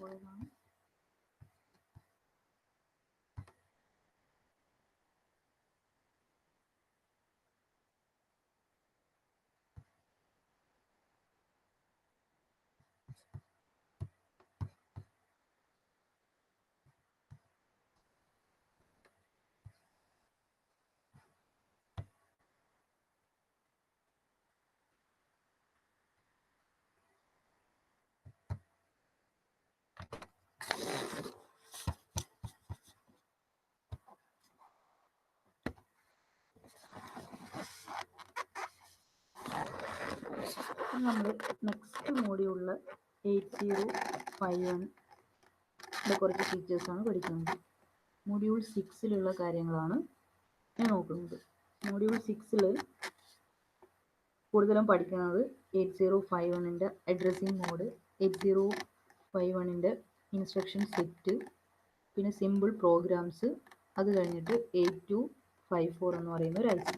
പോയതാണ്. നമ്മൾ നെക്സ്റ്റ് മോഡ്യൂളിൽ 8051 കുറച്ച് ഫീച്ചേഴ്സാണ് പഠിക്കുന്നത്. മൊഡ്യൂൾ 6 കാര്യങ്ങളാണ് ഞാൻ നോക്കുന്നത്. മൊഡ്യൂൾ 6 കൂടുതലും പഠിക്കുന്നത് 8051 അഡ്രസ്സിംഗ് മോഡ്, 8051 ഇൻസ്ട്രക്ഷൻ സെറ്റ്, പിന്നെ സിമ്പിൾ പ്രോഗ്രാംസ്, അത് കഴിഞ്ഞിട്ട് 8254 എന്ന് പറയുന്ന ഒരു ഐസി.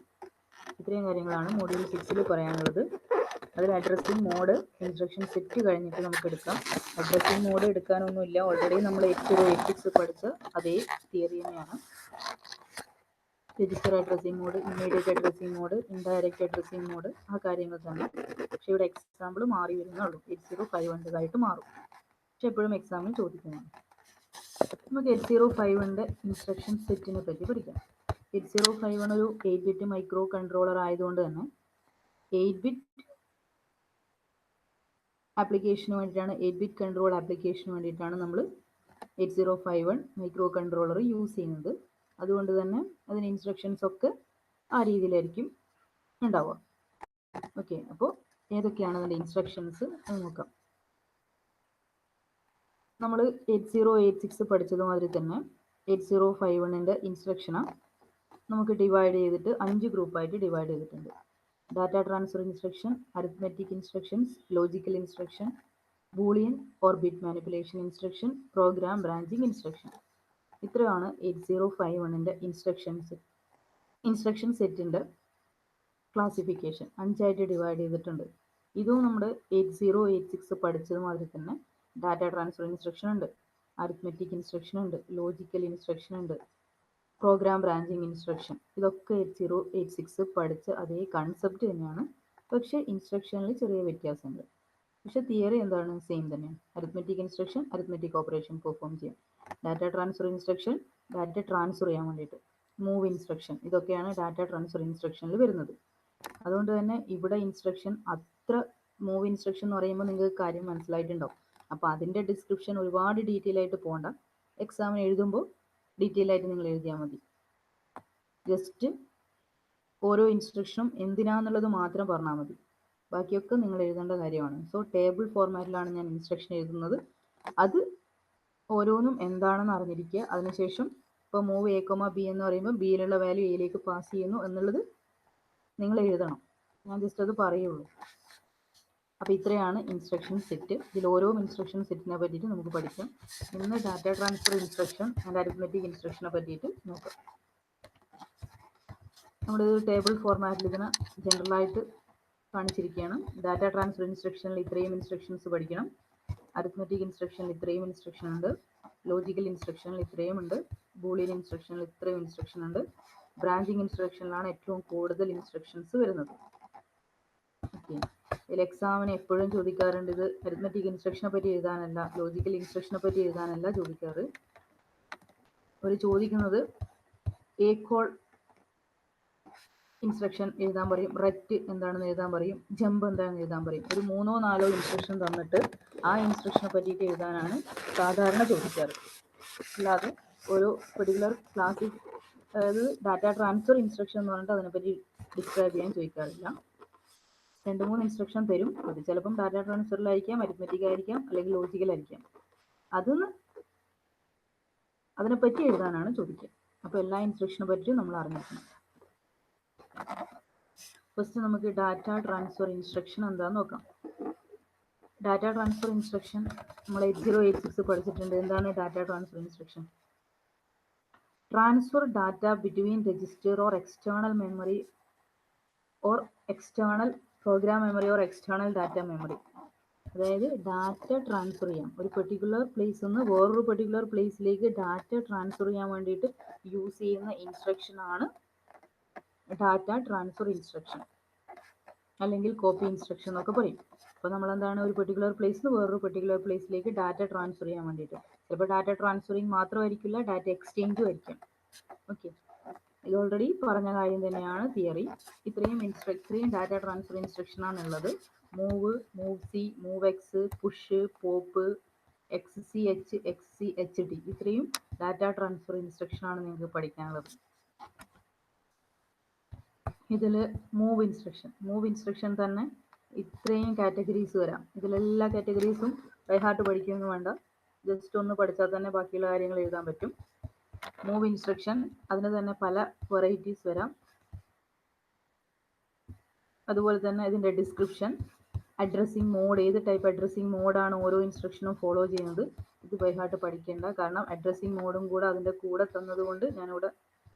ഇത്രയും കാര്യങ്ങളാണ് മൊഡ്യൂൾ 6 പറയാനുള്ളത്. അതിൽ അഡ്രസ്സിംഗ് മോഡ്, ഇൻസ്ട്രക്ഷൻ സെറ്റ് കഴിഞ്ഞിട്ട് നമുക്ക് എടുക്കാം. അഡ്രസ്സിംഗ് മോഡ് എടുക്കാനൊന്നുമില്ല, ഓൾറെഡി നമ്മൾ 8086 പഠിച്ച അതേ തിയറി തന്നെയാണ്. Register addressing mode, immediate addressing mode, indirect addressing mode, ആ കാര്യങ്ങൾ തന്നെ. പക്ഷേ ഇവിടെ എക്സാമ്പിൾ മാറി വരുന്നുള്ളൂ, 8051 മാറും. പക്ഷെ എപ്പോഴും എക്സാമിൽ ചോദിക്കുന്നതാണ്. നമുക്ക് 8051 ഇൻസ്ട്രക്ഷൻ സെറ്റിനെ പറ്റി പഠിക്കാം. 8051 ഒരു 8-ബിറ്റ് മൈക്രോ കൺട്രോളർ ആയതുകൊണ്ട് തന്നെ 8-ബിറ്റ് ആപ്ലിക്കേഷന് വേണ്ടിയിട്ടാണ്, 8-ബിറ്റ് കൺട്രോൾ ആപ്ലിക്കേഷന് വേണ്ടിയിട്ടാണ് നമ്മൾ 8051 മൈക്രോ കൺട്രോളർ യൂസ് ചെയ്യുന്നത്. അതുകൊണ്ട് തന്നെ അതിന് ഇൻസ്ട്രക്ഷൻസ് ഒക്കെ ആ രീതിയിലായിരിക്കും ഉണ്ടാവുക. ഓക്കെ, അപ്പോൾ ഏതൊക്കെയാണ് അതിൻ്റെ ഇൻസ്ട്രക്ഷൻസ് എന്ന് നോക്കാം. നമ്മൾ 8086 പഠിച്ചതുമാതിരി തന്നെ 8051 ഇൻസ്ട്രക്ഷനെ നമുക്ക് ഡിവൈഡ് ചെയ്തിട്ട് 5 ഗ്രൂപ്പായിട്ട് ഡിവൈഡ് ചെയ്തിട്ടുണ്ട്. Data transfer instruction, arithmetic instructions, logical instruction, Boolean or bit manipulation instruction, program branching instruction. ഇത്രയാണ് 8051 ഇൻസ്ട്രക്ഷൻസ്. ഇൻസ്ട്രക്ഷൻ സെറ്റിൻ്റെ ക്ലാസിഫിക്കേഷൻ 5ആയിട്ട് ഡിവൈഡ് ചെയ്തിട്ടുണ്ട്. ഇതും നമ്മുടെ 8086 പഠിച്ചതുമാതിരി തന്നെ ഡാറ്റ ട്രാൻസ്ഫർ ഇൻസ്ട്രക്ഷൻ ഉണ്ട്, അരിത്മെറ്റിക് ഇൻസ്ട്രക്ഷൻ ഉണ്ട്, ലോജിക്കൽ ഇൻസ്ട്രക്ഷൻ ഉണ്ട്, പ്രോഗ്രാം ബ്രാഞ്ചിങ് ഇൻസ്ട്രക്ഷൻ. ഇതൊക്കെ 8086 പഠിച്ച അതേ കൺസെപ്റ്റ് തന്നെയാണ്. പക്ഷേ ഇൻസ്ട്രക്ഷനിൽ ചെറിയ വ്യത്യാസമുണ്ട്. പക്ഷേ തിയറി എന്താണ്, സെയിം തന്നെയാണ്. Arithmetic instruction arithmetic operation perform ചെയ്യാം. Data transfer instruction data transfer ചെയ്യാൻ വേണ്ടിയിട്ട്. മൂവ് ഇൻസ്ട്രക്ഷൻ, ഇതൊക്കെയാണ് ഡാറ്റ ട്രാൻസ്ഫർ ഇൻസ്ട്രക്ഷനിൽ വരുന്നത്. അതുകൊണ്ട് തന്നെ ഇവിടെ ഇൻസ്ട്രക്ഷൻ അത്ര, മൂവ് ഇൻസ്ട്രക്ഷൻ എന്ന് പറയുമ്പോൾ നിങ്ങൾക്ക് കാര്യം മനസ്സിലായിട്ടുണ്ടാവും. അപ്പോൾ അതിൻ്റെ ഡിസ്ക്രിപ്ഷൻ ഒരുപാട് ഡീറ്റെയിൽ ആയിട്ട് പോകണ്ട. എക്സാമിന് എഴുതുമ്പോൾ ഡീറ്റെയിൽ ആയിട്ട് നിങ്ങൾ എഴുതിയാൽ മതി. ജസ്റ്റ് ഓരോ ഇൻസ്ട്രക്ഷനും എന്തിനാന്നുള്ളത് മാത്രം പറഞ്ഞാൽ മതി, ബാക്കിയൊക്കെ നിങ്ങൾ എഴുതേണ്ട കാര്യമാണ്. സോ ടേബിൾ ഫോർമാറ്റിലാണ് ഞാൻ ഇൻസ്ട്രക്ഷൻ എഴുതുന്നത്. അത് ഓരോന്നും എന്താണെന്ന് അറിഞ്ഞിരിക്കുക. അതിനുശേഷം ഇപ്പോൾ മൂവ് എ, ബി എന്ന് പറയുമ്പോൾ ബിയിലുള്ള വാല്യൂ എയിലേക്ക് പാസ് ചെയ്യുന്നു എന്നുള്ളത് നിങ്ങൾ എഴുതണം. ഞാൻ ജസ്റ്റ് അത് പറയുള്ളൂ. അപ്പോൾ ഇത്രയാണ് ഇൻസ്ട്രക്ഷൻ സെറ്റ്. ഇതിൽ ഓരോ ഇൻസ്ട്രക്ഷൻ സെറ്റിനെ പറ്റിയിട്ട് നമുക്ക് പഠിക്കാം. ഇന്ന് data transfer instruction and arithmetic ഇൻസ്ട്രക്ഷനെ പറ്റിയിട്ട് നോക്കാം. നമ്മളിത് ടേബിൾ ഫോർമാറ്റിൽ ഇതിനെ ജനറലായിട്ട് കാണിച്ചിരിക്കുകയാണ്. ഡാറ്റ ട്രാൻസ്ഫർ ഇൻസ്ട്രക്ഷനിൽ ഇത്രയും ഇൻസ്ട്രക്ഷൻസ് പഠിക്കണം, അരിത്മെറ്റിക് ഇൻസ്ട്രക്ഷനിൽ ഇത്രയും ഇൻസ്ട്രക്ഷൻ ഉണ്ട്, ലോജിക്കൽ ഇൻസ്ട്രക്ഷനിൽ ഇത്രയും ഉണ്ട്, ബൂളിയൻ ഇൻസ്ട്രക്ഷനിൽ ഇത്രയും ഇൻസ്ട്രക്ഷൻ ഉണ്ട്, ബ്രാഞ്ചിങ് ഇൻസ്ട്രക്ഷനിലാണ് ഏറ്റവും കൂടുതൽ ഇൻസ്ട്രക്ഷൻസ് വരുന്നത്. ഓക്കെ, ഇതിൽ എക്സാമിന് എപ്പോഴും ചോദിക്കാറുണ്ട്, ഇത് അരിത്മെറ്റിക് ഇൻസ്ട്രക്ഷനെ പറ്റി എഴുതാനല്ല, ലോജിക്കൽ ഇൻസ്ട്രക്ഷനെ പറ്റി എഴുതാനല്ല ചോദിക്കാറ്. അവർ ചോദിക്കുന്നത് എ കോൾ ഇൻസ്ട്രക്ഷൻ എഴുതാൻ പറയും, റെറ്റ് എന്താണെന്ന് എഴുതാൻ പറയും, ജമ്പ് എന്താണെന്ന് എഴുതാൻ പറയും. ഒരു 3-4 ഇൻസ്ട്രക്ഷൻ തന്നിട്ട് ആ ഇൻസ്ട്രക്ഷനെ പറ്റിയിട്ട് എഴുതാനാണ് സാധാരണ ചോദിക്കാറ്. അല്ലാതെ ഒരു പെർട്ടിക്കുലർ ക്ലാസ്സിൽ, അതായത് ഡാറ്റ ട്രാൻസ്ഫർ ഇൻസ്ട്രക്ഷൻ എന്ന് പറഞ്ഞിട്ട് അതിനെപ്പറ്റി ഡിസ്ക്രൈബ് ചെയ്യാൻ ചോദിക്കാറില്ല. 2-3 ഇൻസ്ട്രക്ഷൻ തരും. അത് ചിലപ്പം ഡാറ്റ ട്രാൻസ്ഫറിലായിരിക്കാം, അരിത്മെറ്റിക് ആയിരിക്കാം, അല്ലെങ്കിൽ ലോജിക്കലായിരിക്കാം. അതിനെപ്പറ്റി എഴുതാനാണ് ചോദിക്കുക. അപ്പോൾ എല്ലാ ഇൻസ്ട്രക്ഷനെ പറ്റിയും നമ്മൾ അറിഞ്ഞിരിക്കണം. ഫസ്റ്റ് നമുക്ക് ഡാറ്റ ട്രാൻസ്ഫർ ഇൻസ്ട്രക്ഷൻ എന്താണെന്ന് നോക്കാം. ഡാറ്റ ട്രാൻസ്ഫർ ഇൻസ്ട്രക്ഷൻ നമ്മൾ 8086 പഠിച്ചിട്ടുണ്ട്. എന്താണ് data transfer instruction? Transfer data between register or external memory or external program memory or external data memory. അതായത് ഡാറ്റ ട്രാൻസ്ഫർ ചെയ്യാം. ഒരു പെർട്ടിക്കുലർ പ്ലേസിൽ നിന്ന് വേറൊരു പെർട്ടിക്കുലർ പ്ലേസിലേക്ക് ഡാറ്റ ട്രാൻസ്ഫർ ചെയ്യാൻ വേണ്ടിയിട്ട് യൂസ് ചെയ്യുന്ന ഇൻസ്ട്രക്ഷൻ ആണ് ഡാറ്റ ട്രാൻസ്ഫർ ഇൻസ്ട്രക്ഷൻ, അല്ലെങ്കിൽ കോപ്പി ഇൻസ്ട്രക്ഷൻ എന്നൊക്കെ പറയും. അപ്പോൾ നമ്മൾ എന്താണ്, ഒരു പെർട്ടിക്കുലർ പ്ലേസിൽ നിന്ന് വേറൊരു പെർട്ടിക്കുലർ പ്ലേസിലേക്ക് ഡാറ്റ ട്രാൻസ്ഫർ ചെയ്യാൻ വേണ്ടിയിട്ട്, ചിലപ്പോൾ ഡാറ്റ ട്രാൻസ്ഫറിങ് മാത്രമായിരിക്കില്ല, ഡാറ്റ എക്സ്ചേഞ്ചും ആയിരിക്കും. ഓക്കെ, ഇത് ഓൾറെഡി പറഞ്ഞ കാര്യം തന്നെയാണ് തിയറി. ഇത്രയും ഡാറ്റ ട്രാൻസ്ഫർ ഇൻസ്ട്രക്ഷൻ ആണുള്ളത്. Move, move C, move X, push, pop, X C H, X C H D, ഇത്രയും ഡാറ്റ ട്രാൻസ്ഫർ ഇൻസ്ട്രക്ഷൻ ആണ് നിങ്ങൾക്ക് പഠിക്കാനുള്ളത്. ഇതിൽ മൂവ് ഇൻസ്ട്രക്ഷൻ തന്നെ ഇത്രയും കാറ്റഗറീസ് വരാം. ഇതിലെല്ലാ കാറ്റഗറീസും ബൈ ഹാർട്ട് പഠിക്കുകയൊന്നും വേണ്ട, ജസ്റ്റ് ഒന്ന് പഠിച്ചാൽ തന്നെ ബാക്കിയുള്ള കാര്യങ്ങൾ എഴുതാൻ പറ്റും. മൂവ് ഇൻസ്ട്രക്ഷൻ, അതിന് തന്നെ പല വെറൈറ്റീസ് വരാം. അതുപോലെ തന്നെ ഇതിൻ്റെ ഡിസ്ക്രിപ്ഷൻ, അഡ്രസ്സിങ് മോഡ്, ഏത് ടൈപ്പ് അഡ്രസ്സിങ് മോഡാണ് ഓരോ ഇൻസ്ട്രക്ഷനും ഫോളോ ചെയ്യുന്നത്, ഇത് ബൈ ഹാർട്ട് പഠിക്കേണ്ട. കാരണം അഡ്രസ്സിങ് മോഡും കൂടെ അതിൻ്റെ കൂടെ തന്നതുകൊണ്ട് ഞാനിവിടെ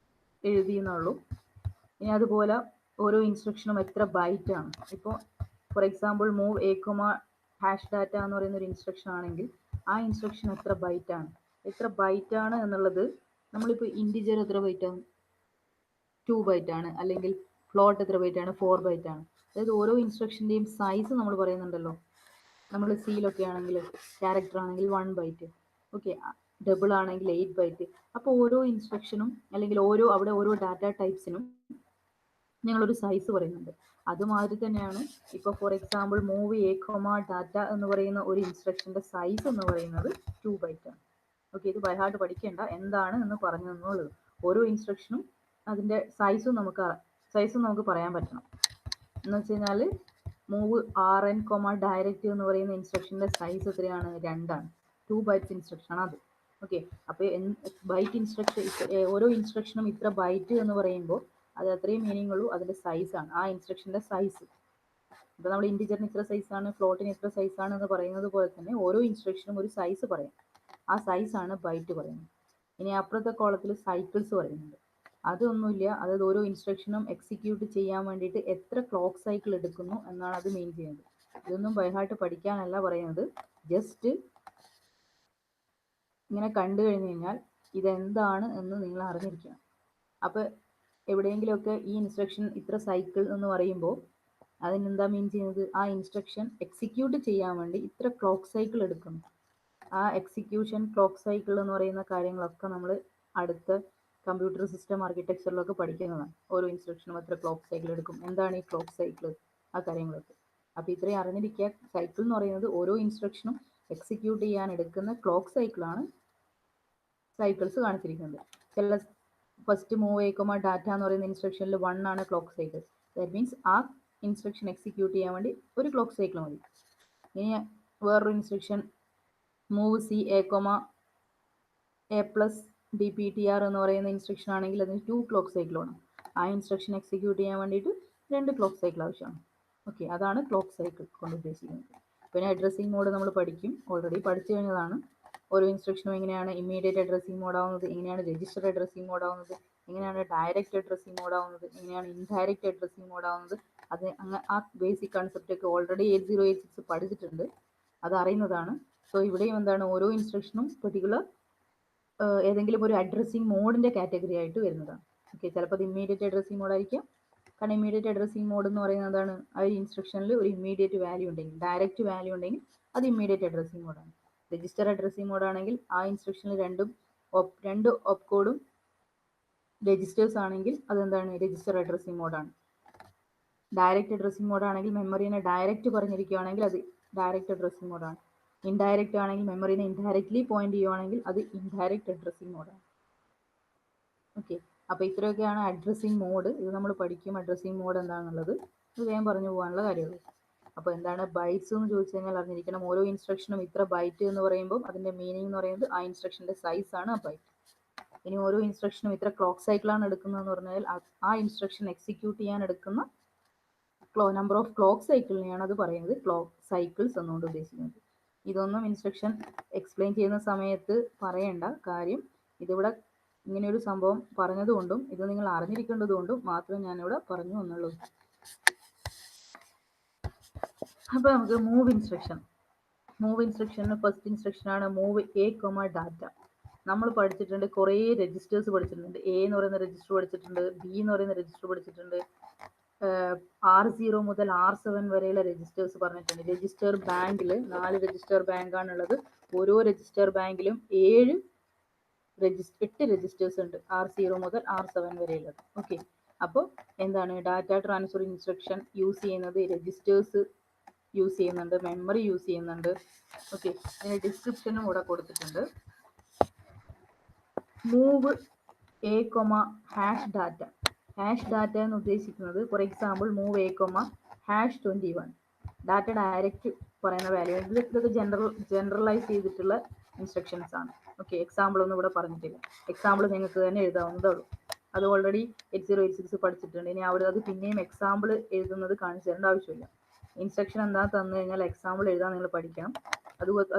എഴുതിയെന്നുള്ളൂ. ഇനി അതുപോലെ ഓരോ ഇൻസ്ട്രക്ഷനും എത്ര ബൈറ്റാണ്. ഇപ്പോൾ for example move A comma hash data എന്ന് പറയുന്ന ഒരു ഇൻസ്ട്രക്ഷൻ ആണെങ്കിൽ ആ ഇൻസ്ട്രക്ഷൻ എത്ര ബൈറ്റാണ് എന്നുള്ളത്, നമ്മളിപ്പോൾ ഇൻറ്റിജർ എത്ര ബൈറ്റാണ്, 2 ബൈറ്റാണ്, അല്ലെങ്കിൽ ഫ്ലോട്ട് എത്ര ബൈറ്റാണ്, 4 ബൈറ്റാണ്. അതായത് ഓരോ ഇൻസ്ട്രക്ഷൻ്റെയും സൈസ് നമ്മൾ പറയുന്നുണ്ടല്ലോ. നമ്മൾ സിയിലൊക്കെ ആണെങ്കിൽ ക്യാരക്ടർ ആണെങ്കിൽ 1 ബൈറ്റ്, ഓക്കെ, ഡബിൾ ആണെങ്കിൽ 8 ബൈറ്റ്. അപ്പോൾ ഓരോ ഇൻസ്ട്രക്ഷനും അല്ലെങ്കിൽ ഓരോ ഡാറ്റ ടൈപ്സിനും ഞങ്ങളൊരു സൈസ് പറയുന്നുണ്ട്. അതുമാതിരി തന്നെയാണ് ഇപ്പോൾ for example move A comma data എന്ന് പറയുന്ന ഒരു ഇൻസ്ട്രക്ഷൻ്റെ സൈസ് എന്ന് പറയുന്നത് 2 ബൈറ്റാണ്. ഓക്കെ, ഇത് ബൈ ഹാർട്ട് പഠിക്കേണ്ട, എന്താണ് എന്ന് പറഞ്ഞു തന്നുള്ളത്. ഓരോ ഇൻസ്ട്രക്ഷനും അതിൻ്റെ സൈസും നമുക്ക് പറയാൻ പറ്റണം. എന്ന് വെച്ച് കഴിഞ്ഞാൽ move R N comma direct എന്ന് പറയുന്ന ഇൻസ്ട്രക്ഷൻ്റെ സൈസ് എത്രയാണ്, 2ആണ്. 2 ബൈറ്റ്സ് ഇൻസ്ട്രക്ഷൻ ആണ് അത്. ഓക്കെ, അപ്പോൾ ബൈറ്റ് ഇൻസ്ട്രക്ഷൻ, ഓരോ ഇൻസ്ട്രക്ഷനും ഇത്ര ബൈറ്റ് എന്ന് പറയുമ്പോൾ അത് അത്രയും മീനിങ് ഉള്ളൂ, അതിൻ്റെ സൈസാണ്, ആ ഇൻസ്ട്രക്ഷൻ്റെ സൈസ്. ഇപ്പോൾ നമ്മൾ ഇൻറ്റിജറിന് ഇത്ര സൈസാണ്, ഫ്ലോട്ടിന് ഇത്ര സൈസാണ് എന്ന് പറയുന്നത് പോലെ തന്നെ ഓരോ ഇൻസ്ട്രക്ഷനും ഒരു സൈസ് പറയാം. ആ സൈസാണ് ബൈറ്റ് പറയുന്നത്. ഇനി അപ്പുറത്തെ കോളത്തിൽ സൈക്കിൾസ് പറയുന്നുണ്ട്. അതൊന്നുമില്ല, അതായത് ഓരോ ഇൻസ്ട്രക്ഷനും എക്സിക്യൂട്ട് ചെയ്യാൻ വേണ്ടിയിട്ട് എത്ര ക്ലോക്ക് സൈക്കിൾ എടുക്കുന്നു എന്നാണ് അത് മെയിൻ ചെയ്യുന്നത്. ഇതൊന്നും ബൈ ഹാർട്ട് പഠിക്കാനല്ല പറയുന്നത്, ജസ്റ്റ് ഇങ്ങനെ കണ്ടു കഴിഞ്ഞ് കഴിഞ്ഞാൽ ഇതെന്താണ് എന്ന് നിങ്ങൾ അറിഞ്ഞിരിക്കണം. അപ്പോൾ എവിടെയെങ്കിലുമൊക്കെ ഈ ഇൻസ്ട്രക്ഷൻ ഇത്ര സൈക്കിൾ എന്ന് പറയുമ്പോൾ അതിനെന്താ മീൻ ചെയ്യുന്നത്, ആ ഇൻസ്ട്രക്ഷൻ എക്സിക്യൂട്ട് ചെയ്യാൻ വേണ്ടി ഇത്ര ക്ലോക്ക് സൈക്കിൾ എടുക്കുന്നു. ആ എക്സിക്യൂഷൻ ക്ലോക്ക് സൈക്കിൾ എന്ന് പറയുന്ന കാര്യങ്ങളൊക്കെ നമ്മൾ അടുത്ത കമ്പ്യൂട്ടർ സിസ്റ്റം ആർക്കിടെക്ചറിലൊക്കെ പഠിക്കുന്നതാണ്. ഓരോ ഇൻസ്ട്രക്ഷനും എത്ര ക്ലോക്ക് സൈക്കിൾ എടുക്കും, എന്താണ് ഈ ക്ലോക്ക് സൈക്കിൾ, ആ കാര്യങ്ങളൊക്കെ. അപ്പോൾ ഇത്രയും അറിഞ്ഞിരിക്കുക. സൈക്കിൾ എന്ന് പറയുന്നത് ഓരോ ഇൻസ്ട്രക്ഷനും എക്സിക്യൂട്ട് ചെയ്യാൻ എടുക്കുന്ന ക്ലോക്ക് സൈക്കിളാണ് സൈക്കിൾസ് കാണിച്ചിരിക്കുന്നത്. ചില ഫസ്റ്റ് മൂവ് ചെയ്ക്കുമ്പോൾ ഡാറ്റ എന്ന് പറയുന്ന ഇൻസ്ട്രക്ഷനിൽ 1 ആണ് ക്ലോക്ക് സൈക്കിൾ. ദാറ്റ് മീൻസ് ആ ഇൻസ്ട്രക്ഷൻ എക്സിക്യൂട്ട് ചെയ്യാൻ വേണ്ടി ഒരു ക്ലോക്ക് സൈക്കിൾ മതി. ഇനി വേറൊരു instruction move C A comma A plus D P T R എന്ന് പറയുന്ന ഇൻസ്ട്രക്ഷൻ ആണെങ്കിൽ അതിന് 2 ക്ലോക്ക് സൈക്കിൾ വേണം. ആ ഇൻസ്ട്രക്ഷൻ എക്സിക്യൂട്ട് ചെയ്യാൻ വേണ്ടിയിട്ട് 2 ക്ലോക്ക് സൈക്കിൾ ആവശ്യമാണ്. ഓക്കെ, അതാണ് ക്ലോക്ക് സൈക്കിൾ കൊണ്ട് ഉദ്ദേശിക്കുന്നത്. പിന്നെ അഡ്രസ്സിംഗ് മോഡ് നമ്മൾ പഠിക്കും, ഓൾറെഡി പഠിച്ചു കഴിഞ്ഞതാണ്. ഓരോ ഇൻസ്ട്രക്ഷനും എങ്ങനെയാണ് ഇമ്മീഡിയറ്റ് അഡ്രസ്സിംഗ് മോഡ് ആവുന്നത്, എങ്ങനെയാണ് രജിസ്റ്റർ അഡ്രസ്സിംഗ് മോഡ് ആവുന്നത്, എങ്ങനെയാണ് ഡയറക്റ്റ് അഡ്രസ്സിംഗ് മോഡ് ആവുന്നത്, എങ്ങനെയാണ് ഇൻഡയറക്റ്റ് അഡ്രസ്സിംഗ് മോഡ് ആവുന്നത്. അത് ആ ബേസിക് കൺസെപ്റ്റ് ഒക്കെ ഓൾറെഡി 8086 പഠിച്ചിട്ടുണ്ട്, അത് അറിയുന്നതാണ്. സോ ഇവിടെയും എന്താണ്, ഓരോ ഇൻസ്ട്രക്ഷനും പെർട്ടിക്കുലർ ഏതെങ്കിലും ഒരു അഡ്രസ്സിംഗ് മോഡിൻ്റെ കാറ്റഗറി ആയിട്ട് വരുന്നതാണ്. ഓക്കെ, ചിലപ്പോൾ അത് ഇമ്മീഡിയറ്റ് അഡ്രസ്സിംഗ് മോഡ് ആയിരിക്കാം. കാരണം ഇമ്മീഡിയറ്റ് അഡ്രസ്സിംഗ് മോഡ് എന്ന് പറയുന്നത് എന്താണ്, ആ ഒരു ഇൻസ്ട്രക്ഷനിൽ ഒരു ഇമ്മീഡിയറ്റ് വാല്യൂ ഉണ്ടെങ്കിൽ, ഡയറക്റ്റ് വാല്യൂ ഉണ്ടെങ്കിൽ അത് ഇമ്മീഡിയറ്റ് അഡ്രസ്സിംഗ് മോഡാണ്. രജിസ്റ്റർ അഡ്രസ്സിംഗ് മോഡാണെങ്കിൽ ആ ഇൻസ്ട്രക്ഷനിൽ രണ്ട് ഓപ്പ് കോഡും രജിസ്റ്റേഴ്സ് ആണെങ്കിൽ അതെന്താണ്, രജിസ്റ്റർ അഡ്രസ്സിംഗ് മോഡാണ്. ഡയറക്റ്റ് അഡ്രസ്സിംഗ് മോഡാണെങ്കിൽ മെമ്മറീനെ ഡയറക്റ്റ് പറഞ്ഞിരിക്കുകയാണെങ്കിൽ അത് ഡയറക്റ്റ് അഡ്രസ്സിംഗ് മോഡാണ്. ഇൻഡയറക്റ്റ് ആണെങ്കിൽ മെമ്മറീനെ ഇൻഡയറക്റ്റ്ലി പോയിന്റ് ചെയ്യുവാണെങ്കിൽ അത് ഇൻഡയറക്റ്റ് അഡ്രസ്സിംഗ് മോഡാണ്. ഓക്കെ, അപ്പോൾ ഇത്രയൊക്കെയാണ് അഡ്രസ്സിംഗ് മോഡ്. ഇത് നമ്മൾ പഠിക്കും അഡ്രസ്സിംഗ് മോഡ് എന്താണെന്നുള്ളത്. ഇത് വേഗം പറഞ്ഞു പോകാനുള്ള കാര്യമുള്ളൂ. അപ്പോൾ എന്താണ് ബൈറ്റ്സ് എന്ന് ചോദിച്ചു കഴിഞ്ഞാൽ അറിഞ്ഞിരിക്കണം. ഓരോ ഇൻസ്ട്രക്ഷനും ഇത്ര ബൈറ്റ് എന്ന് പറയുമ്പോൾ അതിൻ്റെ മീനിങ് എന്ന് പറയുന്നത് ആ ഇൻസ്ട്രക്ഷൻ്റെ സൈസാണ് ആ ബൈറ്റ്. ഇനി ഓരോ ഇൻസ്ട്രക്ഷനും ഇത്ര ക്ലോക്ക് സൈക്കിളാണ് എടുക്കുന്നതെന്ന് പറഞ്ഞാൽ ആ ഇൻസ്ട്രക്ഷൻ എക്സിക്യൂട്ട് ചെയ്യാൻ എടുക്കുന്ന നമ്പർ ഓഫ് ക്ലോക്ക് സൈക്കിളിനെയാണ് അത് പറയുന്നത് ക്ലോക്ക് സൈക്കിൾസ് എന്നുകൊണ്ട് ഉദ്ദേശിക്കുന്നത്. ഇതൊന്നും ഇൻസ്ട്രക്ഷൻ എക്സ്പ്ലെയിൻ ചെയ്യുന്ന സമയത്ത് പറയേണ്ട കാര്യം, ഇതിവിടെ ഇങ്ങനെയൊരു സംഭവം പറഞ്ഞതുകൊണ്ടും ഇത് നിങ്ങൾ അറിഞ്ഞിരിക്കേണ്ടതുകൊണ്ടും മാത്രം ഞാനിവിടെ പറഞ്ഞു എന്നുള്ളൂ. അപ്പോൾ നമുക്ക് മൂവ് ഇൻസ്ട്രക്ഷൻ. മൂവ് ഇൻസ്ട്രക്ഷന് ഫസ്റ്റ് ഇൻസ്ട്രക്ഷൻ ആണ് മൂവ് എ കൊമ ഡാറ്റ. നമ്മൾ പഠിച്ചിട്ടുണ്ട്, കുറേ രജിസ്റ്റേഴ്സ് പഠിച്ചിട്ടുണ്ട്. എ എന്ന് പറയുന്ന രജിസ്റ്റർ പഠിച്ചിട്ടുണ്ട്, ബി എന്ന് പറയുന്ന രജിസ്റ്റർ പഠിച്ചിട്ടുണ്ട്, R0 മുതൽ R7 വരെയുള്ള രജിസ്റ്റേഴ്സ് പറഞ്ഞിട്ടുണ്ട്. രജിസ്റ്റർ ബാങ്കിൽ 4 രജിസ്റ്റർ ബാങ്കാണുള്ളത്. ഓരോ രജിസ്റ്റർ ബാങ്കിലും 8 രജിസ്റ്റേഴ്സ് ഉണ്ട്, R0 മുതൽ R7 വരെയുള്ളത്. ഓക്കെ, അപ്പോൾ എന്താണ് ഡാറ്റ ട്രാൻസ്ഫർ ഇൻസ്ട്രക്ഷൻ യൂസ് ചെയ്യുന്നത്? രജിസ്റ്റേഴ്സ് യൂസ് ചെയ്യുന്നുണ്ട്, മെമ്മറി യൂസ് ചെയ്യുന്നുണ്ട്. ഓക്കെ, അതിന് ഡിസ്ക്രിപ്ഷനും കൂടെ കൊടുത്തിട്ടുണ്ട്. Move A comma hash data. Hash data എന്ന് ഉദ്ദേശിക്കുന്നത്, for example move A comma hash 21 data direct പറയുന്ന വാല്യൂ. ഇതൊക്കെ ജനറലൈസ് ചെയ്തിട്ടുള്ള ഇൻസ്ട്രക്ഷൻസ് ആണ്. ഓക്കെ, എക്സാമ്പിൾ ഒന്നും ഇവിടെ പറഞ്ഞിട്ടില്ല. എക്സാമ്പിൾ നിങ്ങൾക്ക് തന്നെ എഴുതാവുന്നതേ ഉള്ളൂ. അത് ഓൾറെഡി 8086 പഠിച്ചിട്ടുണ്ട്. ഇനി അവിടെ അത് പിന്നെയും എക്സാമ്പിൾ എഴുതുന്നത് കാണിച്ചു തരേണ്ട ആവശ്യമില്ല. ഇൻസ്ട്രക്ഷൻ എന്താ തന്നു കഴിഞ്ഞാൽ എക്സാമ്പിൾ എഴുതാൻ നിങ്ങൾ പഠിക്കണം.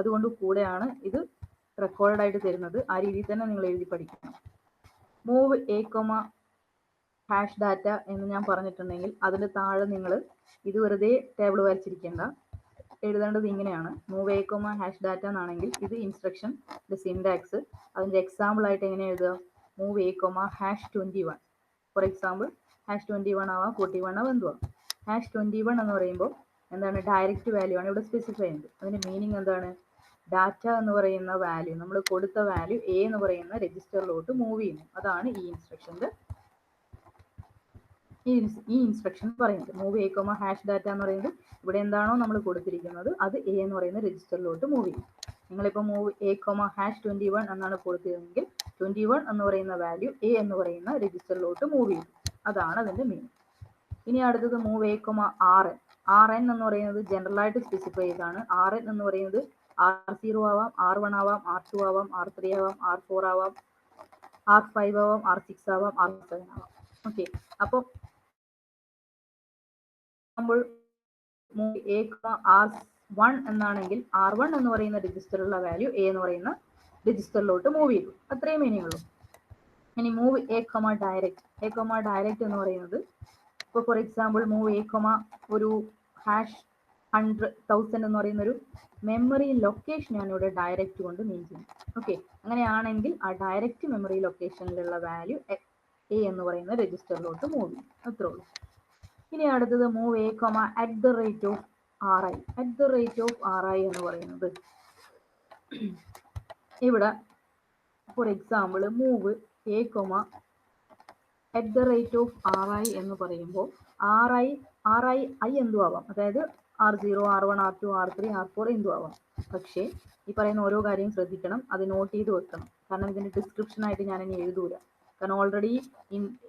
അതുകൊണ്ട് കൂടെയാണ് ഇത് റെക്കോർഡ് ആയിട്ട് തരുന്നത്. ആ രീതിയിൽ തന്നെ നിങ്ങൾ എഴുതി പഠിക്കണം. Move A comma hash data എന്ന് ഞാൻ പറഞ്ഞിട്ടുണ്ടെങ്കിൽ അതിൻ്റെ താഴെ നിങ്ങൾ ഇത് വെറുതെ ടേബിൾ വരച്ചിരിക്കേണ്ട, എഴുതേണ്ടത് ഇങ്ങനെയാണ്. Move A comma hash data എന്നാണെങ്കിൽ ഇത് ഇൻസ്ട്രക്ഷൻ സിൻടാക്സ്. അതിൻ്റെ എക്സാമ്പിൾ ആയിട്ട് എങ്ങനെ എഴുതുക? Move A comma hash 21. For example hash 21 ആവാം, 41 ആവാം, എന്തുവാ. ഹാഷ് 21 എന്ന് പറയുമ്പോൾ എന്താണ്? ഡയറക്റ്റ് വാല്യൂ ആണ് ഇവിടെ സ്പെസിഫൈ ചെയ്യുന്നത്. അതിൻ്റെ മീനിങ് എന്താണ്? ഡാറ്റ എന്ന് പറയുന്ന വാല്യൂ, നമ്മൾ കൊടുത്ത വാല്യൂ എ എന്ന് പറയുന്ന രജിസ്റ്ററിലോട്ട് മൂവ് ചെയ്യുന്നു. അതാണ് ഈ ഇൻസ്ട്രക്ഷൻ്റെ ഈ ഇൻസ്ട്രക്ഷൻ പറയുന്നത്. Move A comma hash data എന്ന് പറയുന്നത് ഇവിടെ എന്താണോ നമ്മൾ കൊടുത്തിരിക്കുന്നത് അത് എ എന്ന് പറയുന്ന രജിസ്റ്ററിലോട്ട് മൂവ് ചെയ്യും. നിങ്ങളിപ്പോൾ മൂവ് എ കൊമ ഹാഷ് 21 എന്നാണ് കൊടുത്തതെങ്കിൽ 21 എന്ന് പറയുന്ന വാല്യൂ എ എന്ന് പറയുന്ന രജിസ്റ്ററിലോട്ട് മൂവ് ചെയ്യും. അതാണ് അതിൻ്റെ മീനിങ്. ഇനി അടുത്തത് move A comma RN. RN എന്ന് പറയുന്നത് ജനറലായിട്ട് സ്പെസിഫൈ ചെയ്താണ്. RN എന്ന് പറയുന്നത് R0 ആവാം, R1 ആവാം, R2 ആവാം, R3 ആവാം, R4 ആവാം, R5 ആവാം, R6 ആവാം, R7 ആവാം. ഓക്കെ, അപ്പോൾ എ R1 എന്നാണെങ്കിൽ R1 എന്ന് പറയുന്ന രജിസ്റ്ററിലുള്ള വാല്യൂ എ എന്ന് പറയുന്ന രജിസ്റ്ററിലോട്ട് മൂവ് ചെയ്തു. അത്രയും മീനിങ് ഉള്ളൂ. ഇനി move A comma direct. A comma direct എന്ന് പറയുന്നത്, ഇപ്പോൾ for example move A comma ഒരു ഹാഷ് 100,000 എന്ന് പറയുന്ന ഒരു മെമ്മറി ലൊക്കേഷനാണ് ഇവിടെ ഡയറക്റ്റ് കൊണ്ട് മീൻ ചെയ്യുന്നത്. ഓക്കെ, അങ്ങനെയാണെങ്കിൽ ആ ഡയറക്റ്റ് മെമ്മറി ലൊക്കേഷനിലുള്ള വാല്യൂ എ എന്ന് പറയുന്ന രജിസ്റ്ററിലോട്ട് മൂവ് ചെയ്യും. അത്രേ ഉള്ളൂ. ഇനി അടുത്തത് move A comma @ of RI. @ Of RI എന്ന് പറയുന്നത് ഇവിടെ for example move A comma @ of RI എന്ന് പറയുമ്പോൾ RI എന്തും ആവാം. അതായത് R0, R1, R2, R3, R4 എന്തും ആവാം. പക്ഷേ ഈ പറയുന്ന ഓരോ കാര്യം ശ്രദ്ധിക്കണം, അത് നോട്ട് ചെയ്ത് വെക്കണം. കാരണം ഇതിൻ്റെ ഡിസ്ക്രിപ്ഷനായിട്ട് ഞാൻ ഇനി എഴുതൂല. കാരണം ഓൾറെഡി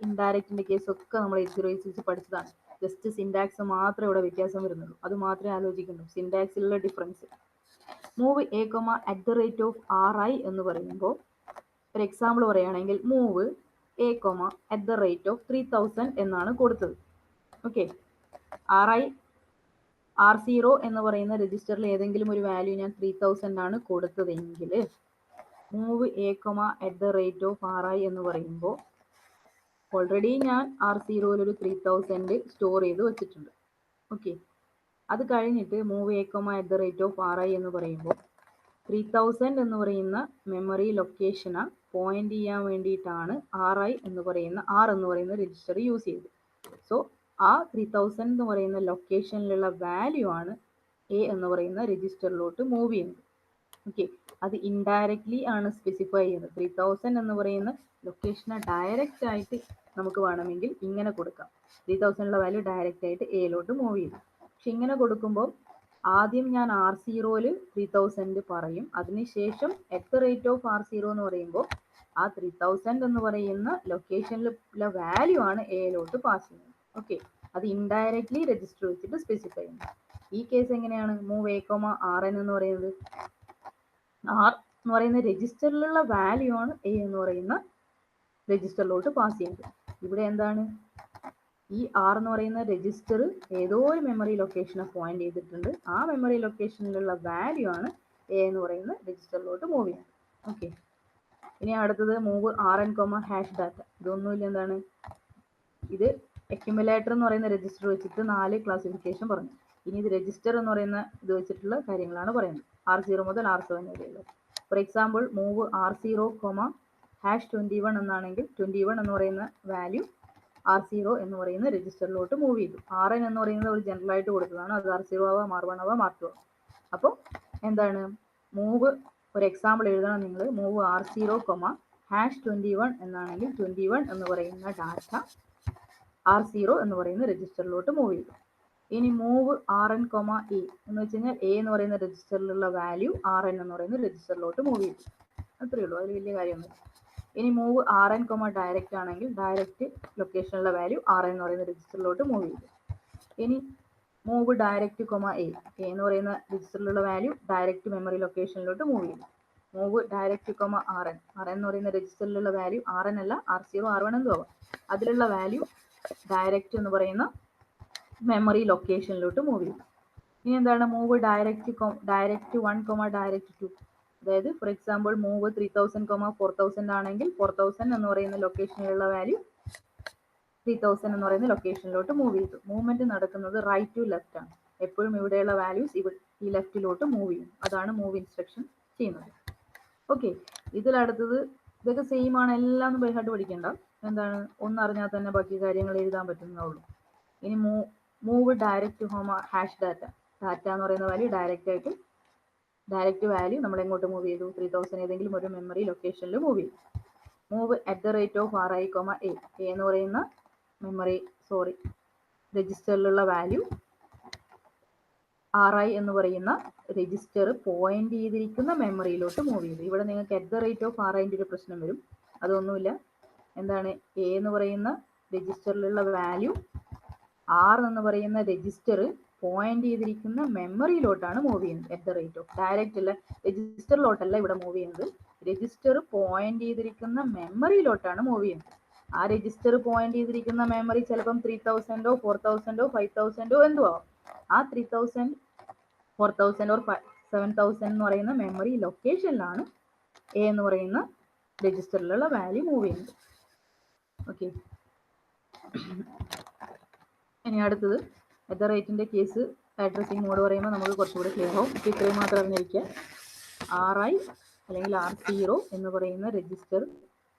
ഇൻഡയറക്റ്റിൻ്റെ കേസൊക്കെ നമ്മൾ 8086 പഠിച്ചതാണ്. ജസ്റ്റ് സിൻടാക്സ് മാത്രമേ ഇവിടെ വ്യത്യാസം വരുന്നുള്ളൂ. അത് മാത്രമേ ആലോചിക്കുന്നു, സിൻടാക്സിലുള്ള difference. Move A comma @ of RI എന്ന് പറയുമ്പോൾ ഒരു എക്സാമ്പിൾ പറയുകയാണെങ്കിൽ മൂവ് എ കൊമ @ ഓഫ് 3000 എന്നാണ് കൊടുത്തത്. ഓക്കെ, R0 എന്ന് പറയുന്ന രജിസ്റ്ററിൽ ഏതെങ്കിലും ഒരു വാല്യൂ ഞാൻ 3000 ആണ് കൊടുത്തതെങ്കിൽ move A comma @ of RI എന്ന് പറയുമ്പോൾ ഓൾറെഡി ഞാൻ R0 ഒരു 3000 സ്റ്റോർ ചെയ്ത് വെച്ചിട്ടുണ്ട്. ഓക്കെ, അത് കഴിഞ്ഞിട്ട് move A comma @ of RI എന്ന് പറയുമ്പോൾ 3000 എന്ന് പറയുന്ന മെമ്മറി ലൊക്കേഷനെ പോയിന്റ് ചെയ്യാൻ വേണ്ടിയിട്ടാണ് R എന്ന് പറയുന്ന രജിസ്റ്റർ യൂസ് ചെയ്തത്. സോ ആ 3000 എന്ന് പറയുന്ന ലൊക്കേഷനിലുള്ള വാല്യൂ ആണ് എ എന്ന് പറയുന്ന രജിസ്റ്ററിലോട്ട് മൂവ് ചെയ്യുന്നത്. ഓക്കെ, അത് ഇൻഡയറക്ട്ലി ആണ് സ്പെസിഫൈ ചെയ്യുന്നത്. 3000 എന്ന് പറയുന്ന ലൊക്കേഷനെ ഡയറക്റ്റ് ആയിട്ട് നമുക്ക് വേണമെങ്കിൽ ഇങ്ങനെ കൊടുക്കാം. 3000 വാല്യൂ ഡയറക്റ്റ് ആയിട്ട് എയിലോട്ട് മൂവ് ചെയ്യും. പക്ഷെ ഇങ്ങനെ കൊടുക്കുമ്പോൾ ആദ്യം ഞാൻ R0 3000 പറയും, അതിനുശേഷം @ ഓഫ് R0 എന്ന് പറയുമ്പോൾ ആ 3000 എന്ന് പറയുന്ന ലൊക്കേഷനിലുള്ള വാല്യൂ ആണ് എയിലോട്ട് പാസ് ചെയ്യുന്നത്. ഓക്കെ, അത് ഇൻഡയറക്ട്ലി രജിസ്റ്റർ വെച്ചിട്ട് സ്പെസിഫൈ ചെയ്യുന്നത്. ഈ കേസ് എങ്ങനെയാണ്? മൂവ് എ കൊമ RN എന്ന് പറയുന്നത് R എന്ന് പറയുന്ന രജിസ്റ്ററിലുള്ള വാല്യൂ ആണ് എ എന്ന് പറയുന്ന രജിസ്റ്ററിലോട്ട് പാസ് ചെയ്യുന്നത്. ഇവിടെ എന്താണ്? ഈ R എന്ന് പറയുന്ന രജിസ്റ്റർ ഏതോ ഒരു മെമ്മറി ലൊക്കേഷനെ പോയിന്റ് ചെയ്തിട്ടുണ്ട്. ആ മെമ്മറി ലൊക്കേഷനിലുള്ള വാല്യൂ ആണ് എ എന്ന് പറയുന്ന രജിസ്റ്ററിലോട്ട് മൂവ് ചെയ്യുന്നത്. ഓക്കെ, ഇനി അടുത്തത് move RN comma hash data. ഇതൊന്നുമില്ല, എന്താണ് ഇത്? അക്യുമുലേറ്റർ എന്ന് പറയുന്ന രജിസ്റ്റർ വെച്ചിട്ട് 4 ക്ലാസിഫിക്കേഷൻ പറഞ്ഞു. ഇനി ഇത് രജിസ്റ്റർ എന്ന് പറയുന്ന ഇത് വെച്ചിട്ടുള്ള കാര്യങ്ങളാണ് പറയുന്നത്. R0 മുതൽ R7 വരെയുള്ളത്. For example move R0, #21 എന്നാണെങ്കിൽ 21 എന്ന് പറയുന്ന വാല്യൂ R0 എന്ന് പറയുന്ന രജിസ്റ്ററിലോട്ട് മൂവ് ചെയ്തു. Rn എന്ന് പറയുന്നത് ഒരു ജനറൽ ആയിട്ട് കൊടുത്തതാണ്. അത് R0 ആവാം, R1 ആവാം, R2 ആവാം. അപ്പോൾ എന്താണ് മൂവ്, ഒരു എക്സാമ്പിൾ എഴുതണം നിങ്ങൾ. മൂവ് R0, #21 എന്നാണെങ്കിൽ 21 എന്ന് പറയുന്ന ഡാറ്റ R0 എന്ന് പറയുന്ന രജിസ്റ്ററിലോട്ട് മൂവ് ചെയ്തു. ഇനി മൂവ് Rn, E എന്ന് വെച്ച് കഴിഞ്ഞാൽ A എന്ന് പറയുന്ന രജിസ്റ്ററിലുള്ള വാല്യൂ Rn എന്ന് പറയുന്ന രജിസ്റ്ററിലോട്ട് മൂവ് ചെയ്തു. അത്രയേ ഉള്ളൂ, അതിൽ വലിയ കാര്യമൊന്നുമില്ല. ഇനി മൂവ് Rn, ഡയറക്റ്റ് ആണെങ്കിൽ ഡയറക്റ്റ് ലൊക്കേഷനിലുള്ള വാല്യൂ Rn എന്ന് പറയുന്ന രജിസ്റ്ററിലോട്ട് മൂവ് ചെയ്തു. ഇനി മൂവ് ഡയറക്റ്റ്, A എന്ന് പറയുന്ന രജിസ്റ്ററിലുള്ള വാല്യൂ ഡയറക്റ്റ് മെമ്മറി ലൊക്കേഷനിലോട്ട് മൂവ് ചെയ്തു. മൂവ് ഡയറക്റ്റ്, Rn എന്ന് പറയുന്ന രജിസ്റ്ററിലുള്ള വാല്യൂ Rn അല്ല R0, R1 എന്തോ ആവാം, അതിലുള്ള വാല്യൂ ഡയറക്റ്റ് എന്ന് പറയുന്ന മെമ്മറി ലൊക്കേഷനിലോട്ട് മൂവ് ചെയ്യും. ഇനി എന്താണ് മൂവ് ഡയറക്റ്റ് 1, ഡയറക്റ്റ് 2. അതായത് ഫോർ എക്സാമ്പിൾ മൂവ് 3000, 4000 ആണെങ്കിൽ 4000 എന്ന് പറയുന്ന ലൊക്കേഷനിലുള്ള വാല്യൂ 3000 എന്ന് പറയുന്ന ലൊക്കേഷനിലോട്ട് മൂവ് ചെയ്തു. മൂവ്മെന്റ് നടക്കുന്നത് റൈറ്റ് ടു ലെഫ്റ്റ് ആണ്. എപ്പോഴും ഇവിടെയുള്ള വാല്യൂസ് ഈ ലെഫ്റ്റിലോട്ട് മൂവ് ചെയ്യും. അതാണ് മൂവ് ഇൻസ്ട്രക്ഷൻ ചെയ്യുന്നത്. ഓക്കെ, ഇതിലടുത്തത് ഇതൊക്കെ സെയിം ആണ്, എല്ലാം ഒന്നും ബൈഹാർട്ട് പഠിക്കേണ്ട. എന്താണ്, ഒന്നറിഞ്ഞാൽ തന്നെ ബാക്കി കാര്യങ്ങൾ എഴുതാൻ പറ്റുന്നേ ഉള്ളൂ. ഇനി മൂവ് ഡയറക്റ്റ്, ഡാറ്റ. ഡാറ്റ എന്ന് പറയുന്ന വാല്യൂ ഡയറക്റ്റ് വാല്യൂ നമ്മൾ എങ്ങോട്ട് മൂവ് ചെയ്തു? 3000 ഏതെങ്കിലും ഒരു മെമ്മറി ലൊക്കേഷനിൽ മൂവ് ചെയ്തു. മൂവ് @RI, A എന്ന് പറയുന്ന രജിസ്റ്ററിലുള്ള വാല്യൂ RI എന്ന് പറയുന്ന രജിസ്റ്റർ പോയിന്റ് ചെയ്തിരിക്കുന്ന മെമ്മറിയിലോട്ട് മൂവ് ചെയ്തു. ഇവിടെ നിങ്ങൾക്ക് @RIന്റെ ഒരു പ്രശ്നം വരും. അതൊന്നുമില്ല. എന്താണ്, A എന്ന് പറയുന്ന രജിസ്റ്ററിലുള്ള വാല്യൂ R എന്ന് പറയുന്ന രജിസ്റ്റർ പോയിന്റ് ചെയ്തിരിക്കുന്ന മെമ്മറിയിലോട്ടാണ് മൂവ് ചെയ്യുന്നത്. ഡയറക്റ്റ് അല്ല, രജിസ്റ്ററിലോട്ടല്ല ഇവിടെ മൂവ് ചെയ്യുന്നത്. രജിസ്റ്റർ പോയിന്റ് ചെയ്തിരിക്കുന്ന മെമ്മറിയിലോട്ടാണ് മൂവ് ചെയ്യുന്നത്. ആ രജിസ്റ്റർ പോയിന്റ് ചെയ്തിരിക്കുന്ന മെമ്മറി ചിലപ്പം 3000, 4000, 5000 എന്തോ ആവാം. ആ 3000, 4000 or 7000 എന്ന് പറയുന്ന മെമ്മറി ലൊക്കേഷനിലാണ് A എന്ന് പറയുന്ന രജിസ്റ്ററിലുള്ള വാല്യൂ മൂവ് ചെയ്യുന്നത്. ഓക്കെ, ഇനി അടുത്തത് @ന്റെ കേസ് അഡ്രസ്സിംഗ് മോഡ് പറയുമ്പോൾ നമുക്ക് കുറച്ചുകൂടി ക്ലിയർ ആവും. ഇപ്പോൾ ഇത്രയും മാത്രം അറിഞ്ഞിരിക്കുക. RI അല്ലെങ്കിൽ R0 എന്ന് പറയുന്ന രജിസ്റ്റർ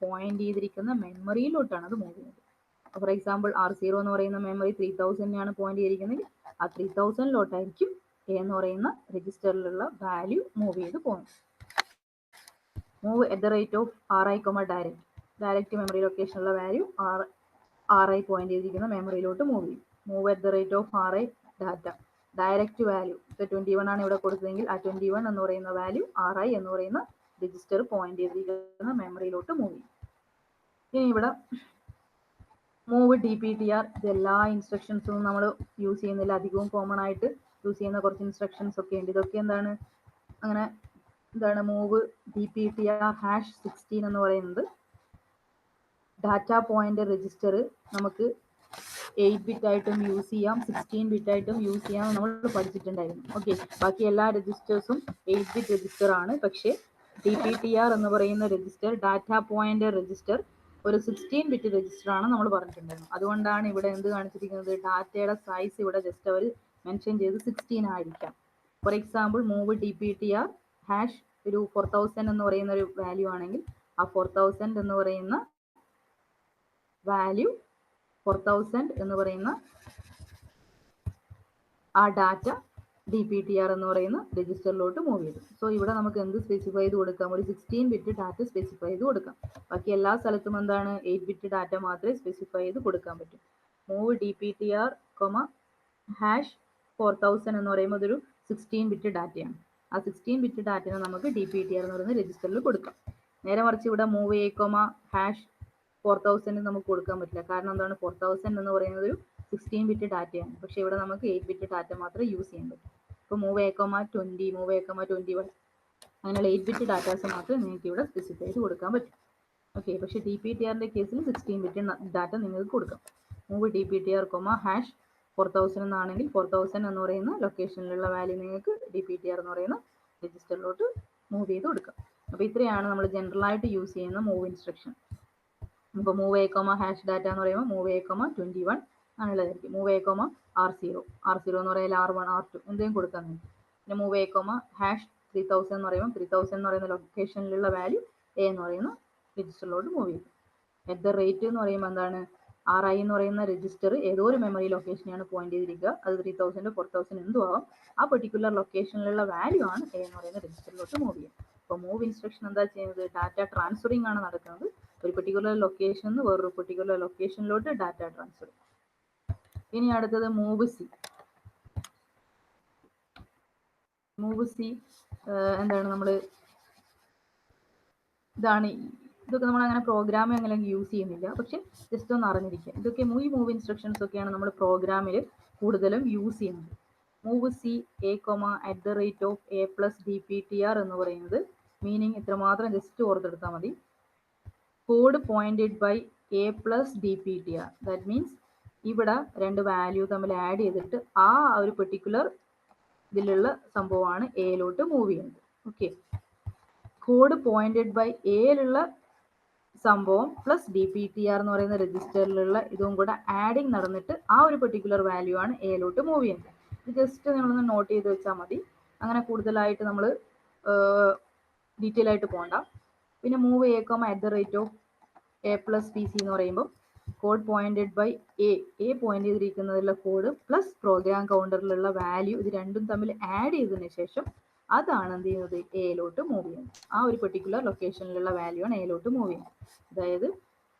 പോയിന്റ് ചെയ്തിരിക്കുന്ന മെമ്മറിയിലോട്ടാണ് അത് മൂവ് ചെയ്യുന്നത്. ഫോർ എക്സാമ്പിൾ R0 എന്ന് പറയുന്ന മെമ്മറി 3000 പോയിന്റ് ചെയ്തിരിക്കുന്നത്. ആ 3000ലോട്ടായിരിക്കും A എന്ന് പറയുന്ന രജിസ്റ്ററിലുള്ള വാല്യൂ മൂവ് ചെയ്ത് പോകുന്നത്. മൂവ് @RI, ഡയറക്റ്റ് മെമ്മറി ലൊക്കേഷനുള്ള വാല്യൂ RI പോയിന്റ് ചെയ്തിരിക്കുന്ന മെമ്മറിയിലോട്ട് മൂവ് ചെയ്യും. Move @RI data, direct value 21 ആണ് ഇവിടെ കൊടുത്തതെങ്കിൽ ആ 21 എന്ന് പറയുന്ന വാല്യൂ RI എന്ന് പറയുന്ന രജിസ്റ്റർ പോയിന്റ് ചെയ്തിരിക്കുന്ന മെമ്മറിയിലോട്ട് മൂവ് ചെയ്യും. ഇനി ഇവിടെ മൂവ് DPTR, ഇതെല്ലാ ഇൻസ്ട്രക്ഷൻസും നമ്മൾ യൂസ് ചെയ്യുന്നില്ല. അധികവും കോമൺ ആയിട്ട് യൂസ് ചെയ്യുന്ന കുറച്ച് ഇൻസ്ട്രക്ഷൻസ് ഒക്കെ ഉണ്ട്. ഇതൊക്കെ എന്താണ്, അങ്ങനെ എന്താണ് മൂവ് DPTR #16 എന്ന് പറയുന്നത് ഡാറ്റ പോയിന്റ് രജിസ്റ്റർ നമുക്ക് 8 ബിറ്റ് ആയിട്ടും യൂസ് ചെയ്യാം, 16 ബിറ്റ് ആയിട്ടും യൂസ് ചെയ്യാം നമ്മൾ പഠിച്ചിട്ടുണ്ടായിരുന്നു. ഓക്കെ, ബാക്കി എല്ലാ രജിസ്റ്റേഴ്സും 8 ബിറ്റ് രജിസ്റ്റർ ആണ്. പക്ഷേ DPTR എന്ന് പറയുന്ന രജിസ്റ്റർ, ഡാറ്റ പോയിന്റ് രജിസ്റ്റർ, ഒരു 16 ബിറ്റ് രജിസ്റ്റർ ആണ് നമ്മൾ പറഞ്ഞിട്ടുണ്ടായിരുന്നു. അതുകൊണ്ടാണ് ഇവിടെ എന്ത് കാണിച്ചിരിക്കുന്നത്, ഡാറ്റയുടെ സൈസ് ഇവിടെ ജസ്റ്റ് അവർ മെൻഷൻ ചെയ്ത് 16 ആയിരിക്കാം. ഫോർ എക്സാമ്പിൾ മൂവ് DPTR ഒരു 4000 എന്ന് പറയുന്ന ഒരു വാല്യൂ ആണെങ്കിൽ ആ 4000 എന്ന് പറയുന്ന വാല്യൂ 4000 എന്ന് പറയുന്ന ആ ഡാറ്റ DPTR എന്ന് പറയുന്ന രജിസ്റ്ററിലോട്ട് മൂവ് ചെയ്തു. സോ ഇവിടെ നമുക്ക് എന്ത് സ്പെസിഫൈ ചെയ്ത് കൊടുക്കാം, ഒരു 16 ബിറ്റ് ഡാറ്റ സ്പെസിഫൈ ചെയ്ത് കൊടുക്കാം. ബാക്കി എല്ലാ സ്ഥലത്തും എന്താണ് 8 ബിറ്റ് ഡാറ്റ മാത്രമേ സ്പെസിഫൈ ചെയ്ത് കൊടുക്കാൻ പറ്റൂ. മൂവ് DPTR, #4000 എന്ന് പറയുമ്പോൾ അതൊരു 16 ബിറ്റ് ഡാറ്റയാണ്. ആ 16 ബിറ്റ് ഡാറ്റയെ നമുക്ക് DPTR എന്ന് പറയുന്ന രജിസ്റ്ററിൽ കൊടുക്കാം. നേരെ മറിച്ച് ഇവിടെ മൂവ് A, #4000 നമുക്ക് കൊടുക്കാൻ പറ്റില്ല. കാരണം എന്താണ്, 4000 എന്ന് പറയുന്നത് ഒരു 16 ബിറ്റ് ഡാറ്റയാണ്. പക്ഷേ ഇവിടെ നമുക്ക് 8 ബിറ്റ് ഡാറ്റ മാത്രമേ യൂസ് ചെയ്യാൻ പറ്റൂ. ഇപ്പോൾ മൂവ് A, 20, മൂവ് A, 21 അങ്ങനെയുള്ള 8 ബിറ്റ് ഡാറ്റാസ് മാത്രമേ നിങ്ങൾക്ക് ഇവിടെ സ്പെസിഫൈ ചെയ്ത് കൊടുക്കാൻ പറ്റും. ഓക്കെ, പക്ഷേ DPTRന്റെ കേസിൽ 16 ബിറ്റ് ഡാറ്റ നിങ്ങൾക്ക് കൊടുക്കാം. മൂവ് DPTR, #4000 എന്നാണെങ്കിൽ 4000 എന്ന് പറയുന്ന ലൊക്കേഷനിലുള്ള വാല്യൂ നിങ്ങൾക്ക് DPTR എന്ന് പറയുന്ന രജിസ്റ്ററിലോട്ട് മൂവ് ചെയ്ത് കൊടുക്കാം. അപ്പോൾ ഇത്രയാണ് നമ്മൾ ജനറൽ ആയിട്ട് യൂസ് ചെയ്യുന്ന മൂവ് ഇൻസ്ട്രക്ഷൻ. ഇപ്പോൾ മൂവ് A, #data എന്ന് പറയുമ്പോൾ മൂവ് A, 21 ആണുള്ളതായിരിക്കും. മൂവ് A, R0 എന്ന് പറയുമ്പോൾ R1, R2 എന്തെങ്കിലും കൊടുക്കാൻ നിങ്ങൾക്ക്. പിന്നെ മൂവ് A, 3000 എന്ന് പറയുമ്പോൾ 3000 എന്ന് പറയുന്ന ലൊക്കേഷനിലുള്ള വാല്യൂ എ എന്ന് പറയുന്ന രജിസ്റ്ററിലോട്ട് മൂവ് ചെയ്യും. അറ്റ് ദ റേറ്റ് എന്ന് പറയുമ്പോൾ എന്താണ്, RI എന്ന് പറയുന്ന രജിസ്റ്റർ ഏതോ ഒരു മെമ്മറി ലൊക്കേഷനെയാണ് പോയിന്റ് ചെയ്തിരിക്കുക. അത് 3000 4000 എന്തും ആവാം. ആ പെർട്ടിക്കുലർ ലൊക്കേഷനിലുള്ള വാല്യൂ ആണ് എ എന്ന് പറയുന്ന രജിസ്റ്ററിലോട്ട് മൂവ് ചെയ്യുക. അപ്പോൾ മൂവ് ഇൻസ്ട്രക്ഷൻ എന്താ ചെയ്യുന്നത്, ഡാറ്റ ട്രാൻസ്ഫറിങ് ആണ് നടക്കുന്നത്. ഒരു പെർട്ടിക്കുലർ ലൊക്കേഷൻ വേറൊരു പെർട്ടിക്കുലർ ലൊക്കേഷനിലോട്ട് ഡാറ്റ ട്രാൻസ്ഫർ. ഇനി അടുത്തത് മൂവ് സി. മൂവ് സി എന്താണ്, നമ്മൾ ഇതൊക്കെ നമ്മൾ അങ്ങനെ പ്രോഗ്രാമിൽ അങ്ങനെ യൂസ് ചെയ്യുന്നില്ല, പക്ഷെ ജസ്റ്റ് ഒന്ന് അറിഞ്ഞിരിക്കുക. ഇതൊക്കെ മൂവ് ഇൻസ്ട്രക്ഷൻസ് ഒക്കെയാണ് നമ്മൾ പ്രോഗ്രാമിൽ കൂടുതലും യൂസ് ചെയ്യുന്നത്. മൂവ് സി എ @a+dptr എന്ന് പറയുന്നത് മീനിങ് ഇത്രമാത്രം ജസ്റ്റ് ഓർത്തെടുത്താൽ മതി. Code pointed by a+dptr. That means ഇവിടെ രണ്ട് വാല്യൂ തമ്മിൽ ആഡ് ചെയ്തിട്ട് ആ ഒരു പെർട്ടിക്കുലർ ഇതിലുള്ള സംഭവമാണ് എയിലോട്ട് മൂവ് ചെയ്യുന്നത്. ഓക്കെ, കോഡ് പോയിന്റഡ് ബൈ എയിലുള്ള സംഭവം പ്ലസ് DPTR എന്ന് പറയുന്ന രജിസ്റ്ററിലുള്ള ഇതും കൂടെ ആഡിങ് നടന്നിട്ട് ആ ഒരു പെർട്ടിക്കുലർ വാല്യൂ ആണ് എയിലോട്ട് മൂവ് ചെയ്യുന്നത്. ഇത് ജസ്റ്റ് നിങ്ങളൊന്ന് നോട്ട് ചെയ്ത് വെച്ചാൽ മതി. അങ്ങനെ കൂടുതലായിട്ട് നമ്മൾ ഡീറ്റെയിൽ ആയിട്ട് പോകണ്ട. പിന്നെ മൂവ് a, @a+pc എന്ന് പറയുമ്പോൾ code pointed by A point ചെയ്തിരിക്കുന്നതിലുള്ള കോഡ് പ്ലസ് പ്രോഗ്രാം കൗണ്ടറിലുള്ള വാല്യൂ, ഇത് രണ്ടും തമ്മിൽ ആഡ് ചെയ്തതിന് ശേഷം അതാണ് എന്ത് ചെയ്യുന്നത്, എയിലോട്ട് മൂവ് ചെയ്യുന്നത്. ആ ഒരു പെർട്ടിക്കുലർ ലൊക്കേഷനിലുള്ള വാല്യൂ ആണ് എയിലോട്ട് മൂവ് ചെയ്യുന്നത്. അതായത്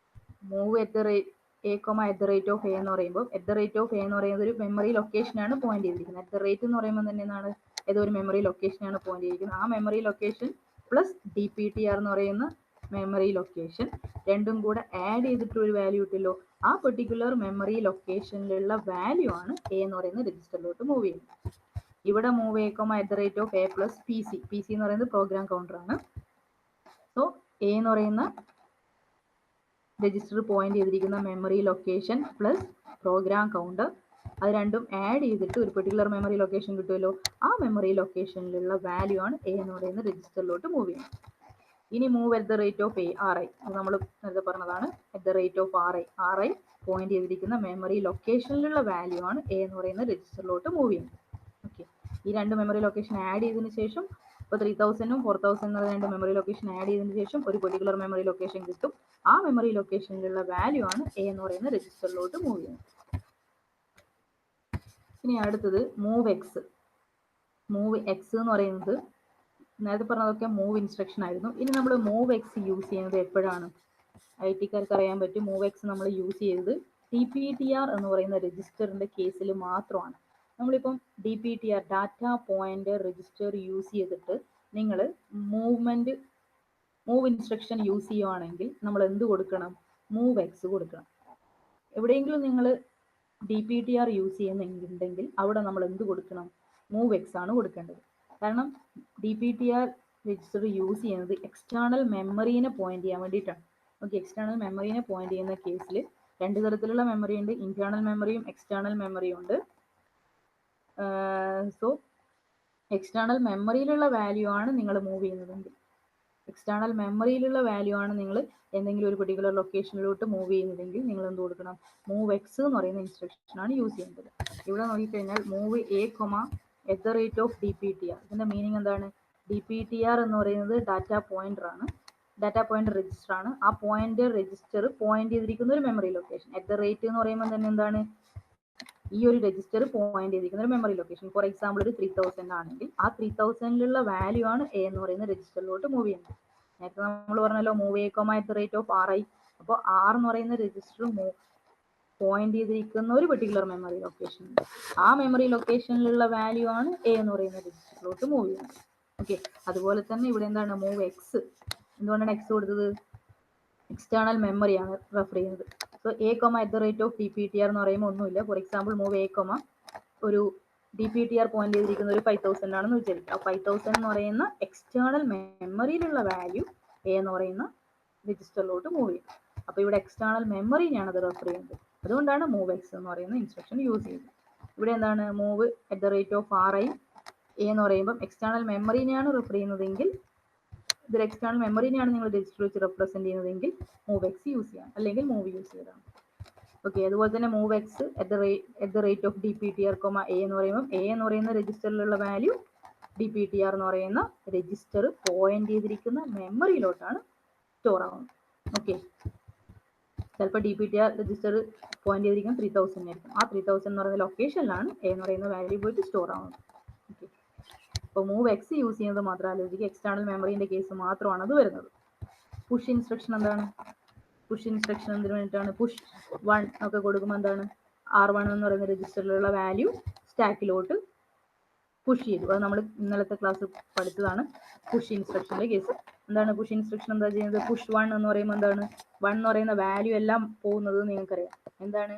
മൂവ് @a, എന്ന് പറയുമ്പോൾ @a എന്ന് പറയുന്നത് ഒരു മെമ്മറി ലൊക്കേഷനാണ് പോയിന്റ് ചെയ്തിരിക്കുന്നത്. @ എന്ന് പറയുമ്പോൾ തന്നെ എന്താണ്, ഏതോ ഒരു മെമ്മറി ലൊക്കേഷനാണ് പോയിന്റ് ചെയ്തിരിക്കുന്നത്. ആ മെമ്മറി ലൊക്കേഷൻ പ്ലസ് DPTR എന്ന് പറയുന്ന മെമ്മറി ലൊക്കേഷൻ രണ്ടും കൂടെ ആഡ് ചെയ്തിട്ട് ഒരു വാല്യൂ കിട്ടില്ലോ. ആ പെർട്ടിക്കുലർ മെമ്മറി ലൊക്കേഷനിലുള്ള വാല്യൂ ആണ് എ എന്ന് പറയുന്ന രജിസ്റ്ററിലോട്ട് മൂവ് ചെയ്യുന്നത്. ഇവിടെ മൂവ് a, @a+pc. PC എന്ന് പറയുന്നത് പ്രോഗ്രാം കൗണ്ടർ ആണ്. സോ എ എന്ന് പറയുന്ന രജിസ്റ്റർ പോയിന്റ് ചെയ്തിരിക്കുന്ന memory location plus program counter, അത് രണ്ടും ആഡ് ചെയ്തിട്ട് ഒരു പെർട്ടിക്കുലർ മെമ്മറി ലൊക്കേഷൻ കിട്ടുമല്ലോ. ആ മെമ്മറി ലൊക്കേഷനിലുള്ള വാല്യൂ ആണ് എ എന്ന് പറയുന്ന രജിസ്റ്ററിലോട്ട് മൂവ് ചെയ്യുന്നത്. ഇനി മൂവ് @RI. നമ്മൾ നേരത്തെ പറഞ്ഞതാണ്. @RI പോയിന്റ് ചെയ്തിരിക്കുന്ന മെമ്മറി ലൊക്കേഷനിലുള്ള വാല്യൂ ആണ് എ എന്ന് പറയുന്ന രജിസ്റ്ററിലോട്ട് മൂവ് ചെയ്യുന്നത്. ഓക്കെ, ഈ രണ്ട് മെമ്മറി ലൊക്കേഷൻ ആഡ് ചെയ്തതിന് ശേഷം ഇപ്പോൾ 3000 4000 എന്ന രണ്ട് മെമ്മറി ലൊക്കേഷൻ ആഡ് ചെയ്തതിന് ശേഷം ഒരു പെർട്ടിക്കുലർ മെമ്മറി ലൊക്കേഷൻ കിട്ടും. ആ മെമ്മറി ലൊക്കേഷനിലുള്ള വാല്യൂ ആണ് എ എന്ന് പറയുന്ന രജിസ്റ്ററിലോട്ട് മൂവ് ചെയ്യുന്നത്. ഇനി അടുത്തത് മൂവ് എക്സ്. മൂവ് എക്സ് എന്ന് പറയുന്നത് നേരത്തെ പറഞ്ഞതൊക്കെ മൂവ് ഇൻസ്ട്രക്ഷൻ ആയിരുന്നു. ഇനി നമ്മൾ മൂവ് എക്സ് യൂസ് ചെയ്യുന്നത് എപ്പോഴാണ്, IT കാർക്ക് അറിയാൻ പറ്റും. മൂവ് എക്സ് നമ്മൾ യൂസ് ചെയ്തത് DPTR എന്ന് പറയുന്ന രജിസ്റ്ററിന്റെ കേസിൽ മാത്രമാണ്. നമ്മളിപ്പം DPTR data pointer register use ചെയ്തിട്ട് നിങ്ങൾ മൂവ് ഇൻസ്ട്രക്ഷൻ യൂസ് ചെയ്യുവാണെങ്കിൽ നമ്മൾ എന്ത് കൊടുക്കണം, മൂവ് എക്സ് കൊടുക്കണം. എവിടെയെങ്കിലും നിങ്ങൾ DPTR യൂസ് ചെയ്യുന്നുണ്ടെങ്കിൽ അവിടെ നമ്മൾ എന്ത് കൊടുക്കണം, മൂവ് എക്സ് ആണ് കൊടുക്കേണ്ടത്. കാരണം DPTR രജിസ്റ്റർ യൂസ് ചെയ്യുന്നത് എക്സ്റ്റേണൽ മെമ്മറീനെ പോയിന്റ് ചെയ്യാൻ വേണ്ടിയിട്ടാണ്. ഓക്കെ, എക്സ്റ്റേണൽ മെമ്മറീനെ പോയിന്റ് ചെയ്യുന്ന കേസിൽ രണ്ട് തരത്തിലുള്ള മെമ്മറി ഉണ്ട്. ഇന്റേണൽ മെമ്മറിയും എക്സ്റ്റേണൽ മെമ്മറിയും ഉണ്ട്. സോ എക്സ്റ്റേണൽ മെമ്മറിയിലുള്ള വാല്യൂ ആണ് നിങ്ങൾ മൂവ് ചെയ്യുന്നതെങ്കിൽ, എക്സ്റ്റേണൽ മെമ്മറിയിലുള്ള വാല്യൂ ആണ് നിങ്ങൾ എന്തെങ്കിലും ഒരു പെർട്ടിക്കുലർ ലൊക്കേഷനിലോട്ട് മൂവ് ചെയ്യുന്നതെങ്കിൽ നിങ്ങൾ എന്ത് കൊടുക്കണം, മൂവ് എക്സ് എന്ന് പറയുന്ന ഇൻസ്ട്രക്ഷൻ ആണ് യൂസ് ചെയ്യുന്നത്. ഇവിടെ നോക്കിക്കഴിഞ്ഞാൽ മൂവ് a, @DPTR. ഇതിന്റെ മീനിങ് എന്താണ്, DPTR എന്ന് പറയുന്നത് ഡാറ്റ പോയിന്റർ ആണ്, ഡാറ്റ പോയിന്റർ രജിസ്റ്റർ ആണ്. ആ പോയിന്റർ രജിസ്റ്റർ പോയിന്റ് ചെയ്തിരിക്കുന്ന ഒരു മെമ്മറി ലൊക്കേഷൻ. @ എന്ന് പറയുമ്പോൾ തന്നെ എന്താണ്, ഈ ഒരു രജിസ്റ്റർ പോയിന്റ് ചെയ്തിരിക്കുന്ന ഒരു മെമ്മറി ലൊക്കേഷൻ. ഫോർ എക്സാമ്പിൾ ഒരു 3000 ആണെങ്കിൽ ആ 3000ലുള്ള വാല്യൂ ആണ് എ എന്ന് പറയുന്ന രജിസ്റ്ററിലോട്ട് മൂവ് ചെയ്യുന്നത്. നേരത്തെ നമ്മൾ പറഞ്ഞല്ലോ മൂവ് a, @RI. അപ്പോൾ R എന്ന് പറയുന്ന രജിസ്റ്റർ പോയിന്റ് ചെയ്തിരിക്കുന്ന ഒരു പെർട്ടിക്കുലർ മെമ്മറി ലൊക്കേഷൻ. ആ മെമ്മറി ലൊക്കേഷനിലുള്ള വാല്യൂ ആണ് എ എന്ന് പറയുന്ന രജിസ്റ്ററിലോട്ട് മൂവ് ചെയ്യുന്നത്. ഓക്കെ, അതുപോലെ തന്നെ ഇവിടെ എന്താണ് മൂവ് എക്സ്. എന്തുകൊണ്ടാണ് എക്സ് കൊടുത്തത്, എക്സ്റ്റേണൽ മെമ്മറിയാണ് റെഫർ ചെയ്യുന്നത്. സോ a, @DPTR എന്ന് പറയുമ്പോൾ ഒന്നുമില്ല. ഫോർ എക്സാമ്പിൾ മൂവ് a, ഒരു DPTR പോയിന്റ് ചെയ്തിരിക്കുന്ന ഒരു 5000 ആണെന്ന് വിചാരിക്കുക. ആ 5000 എന്ന് പറയുന്ന എക്സ്റ്റേണൽ മെമ്മറിയിലുള്ള വാല്യൂ എ എന്ന് പറയുന്ന രജിസ്റ്ററിലോട്ട് മൂവ് ചെയ്യും. അപ്പോൾ ഇവിടെ എക്സ്റ്റേണൽ മെമ്മറിനെയാണ് അത് റെഫർ ചെയ്യുന്നത്. അതുകൊണ്ടാണ് മൂവ് എക്സ് എന്ന് പറയുന്ന ഇൻസ്ട്രക്ഷൻ യൂസ് ചെയ്യുന്നത്. ഇവിടെ എന്താണ് മൂവ് @RI എ എന്ന് പറയുമ്പോൾ എക്സ്റ്റേണൽ മെമ്മറിനെയാണ് റെഫർ ചെയ്യുന്നതെങ്കിൽ, ഇതൊരു എക്സ്റ്റേണൽ മെമ്മറിനെയാണ് നിങ്ങൾ രജിസ്റ്റർ വെച്ച് റെപ്രസെന്റ് ചെയ്യുന്നതെങ്കിൽ മൂവ് എക്സ് യൂസ് ചെയ്യാം, അല്ലെങ്കിൽ മൂവ് യൂസ് ചെയ്തതാണ്. ഓക്കെ, അതുപോലെ തന്നെ മൂവ് എക്സ് @DPTR, a എന്ന് പറയുമ്പോൾ എ എന്ന് പറയുന്ന രജിസ്റ്ററിലുള്ള വാല്യൂ DPTR എന്ന് പറയുന്ന രജിസ്റ്റർ പോയിന്റ് ചെയ്തിരിക്കുന്ന മെമ്മറിയിലോട്ടാണ് സ്റ്റോർ ആവുന്നത്. ഓക്കെ, ചിലപ്പോൾ DPTR രജിസ്റ്റർ പോയിന്റ് ചെയ്തിരിക്കുന്നത് 3000 ആയിരിക്കും. ആ 3000 എന്ന് പറയുന്ന ലൊക്കേഷനിലാണ് A എന്ന് പറയുന്ന വാല്യൂ പോയിട്ട് സ്റ്റോർ ആവുന്നത്. ഓക്കെ, അപ്പോൾ മൂവ് എക്സ് യൂസ് ചെയ്യുന്നത് മാത്രം ആലോചിക്കുക. എക്സ്റ്റേണൽ മെമ്മറിന്റെ കേസ് മാത്രമാണ് അത് വരുന്നത്. പുഷ് ഇൻസ്ട്രക്ഷൻ എന്താണ്? പുഷ് ഇൻസ്ട്രക്ഷൻ എന്തിനു വേണ്ടിയിട്ടാണ്? പുഷ് 1 ഒക്കെ കൊടുക്കുമ്പോൾ എന്താണ്? R1 എന്ന് പറയുന്ന രജിസ്റ്ററിലുള്ള വാല്യൂ സ്റ്റാക്കിലോട്ട് പുഷ് ചെയ്തു. അത് നമ്മൾ ഇന്നലത്തെ ക്ലാസ് പഠിച്ചതാണ് പുഷ് ഇൻസ്ട്രക്ഷന്റെ കേസ്. എന്താണ് പുഷ് ഇൻസ്ട്രക്ഷൻ? എന്താ ചെയ്യുന്നത്? പുഷ് 1 എന്ന് പറയുമ്പോൾ എന്താണ്? 1 എന്ന് പറയുന്ന വാല്യൂ എല്ലാം പോകുന്നത് നിങ്ങൾക്കറിയാം. എന്താണ്?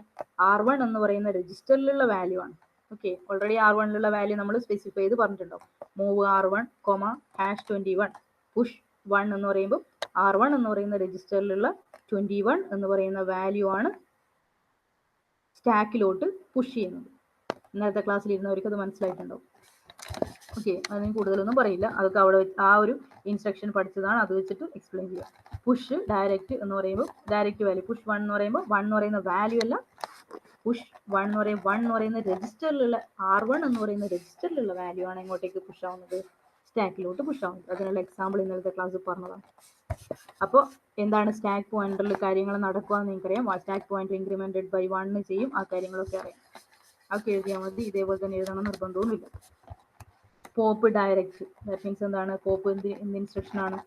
R1 എന്ന് പറയുന്ന രജിസ്റ്ററിലുള്ള വാല്യൂ ആണ്. ഓക്കെ, ഓൾറെഡി R1ലുള്ള വാല്യൂ നമ്മൾ സ്പെസിഫൈ ചെയ്ത് പറഞ്ഞിട്ടുണ്ടാവും. Move R1, #21. പുഷ് 1 എന്ന് പറയുമ്പോൾ R1 എന്ന് പറയുന്ന രജിസ്റ്ററിലുള്ള 21 എന്ന് പറയുന്ന വാല്യൂ ആണ് സ്റ്റാക്കിലോട്ട് പുഷ് ചെയ്യുന്നത്. ഇന്നത്തെ ക്ലാസ്സിൽ ഇരുന്നവർക്ക് അത് മനസ്സിലായിട്ടുണ്ടാവും. ഓക്കെ, അതിന് കൂടുതലൊന്നും പറയില്ല. അതൊക്കെ അവിടെ ആ ഒരു ഇൻസ്ട്രക്ഷൻ പഠിച്ചതാണ്, അത് വെച്ചിട്ട് എക്സ്പ്ലെയിൻ ചെയ്യാം. പുഷ് ഡയറക്റ്റ് എന്ന് പറയുമ്പോൾ ഡയറക്റ്റ് വാല്യൂ പുഷ് 1 എന്ന് പറയുമ്പോൾ 1 എന്ന് പറയുന്ന വാല്യൂ അല്ല, പുഷ് 1 എന്ന് പറയുമ്പോൾ 1 എന്ന് പറയുന്ന രജിസ്റ്ററിലുള്ള R1 എന്ന് പറയുന്ന രജിസ്റ്ററിലുള്ള വാല്യൂ ആണ് ഇങ്ങോട്ടേക്ക് പുഷ് ആവുന്നത്, സ്റ്റാക്കിലോട്ട് പുഷ് ആവുന്നത്. അതിനുള്ള എക്സാമ്പിൾ ഇന്നലത്തെ ക്ലാസ്സിൽ പറഞ്ഞതാണ്. അപ്പോൾ എന്താണ് സ്റ്റാക്ക് പോയിന്ററിൽ കാര്യങ്ങൾ നടക്കുകയെന്ന് നിങ്ങൾക്കറിയാം. സ്റ്റാക്ക് പോയിന്റർ ഇൻക്രിമെന്റഡ് ബൈ 1 ചെയ്യും. ആ കാര്യങ്ങളൊക്കെ അറിയാം. അതൊക്കെ എഴുതിയാൽ മതി. ഇതേപോലെ തന്നെ എഴുതണം നിർബന്ധമൊന്നുമില്ല. പോപ്പ് ഡയറക്റ്റ്, ദാറ്റ് മീൻസ് എന്താണ്? പോപ്പ് എന്ത് ഇൻസ്ട്രക്ഷൻ ആണ്?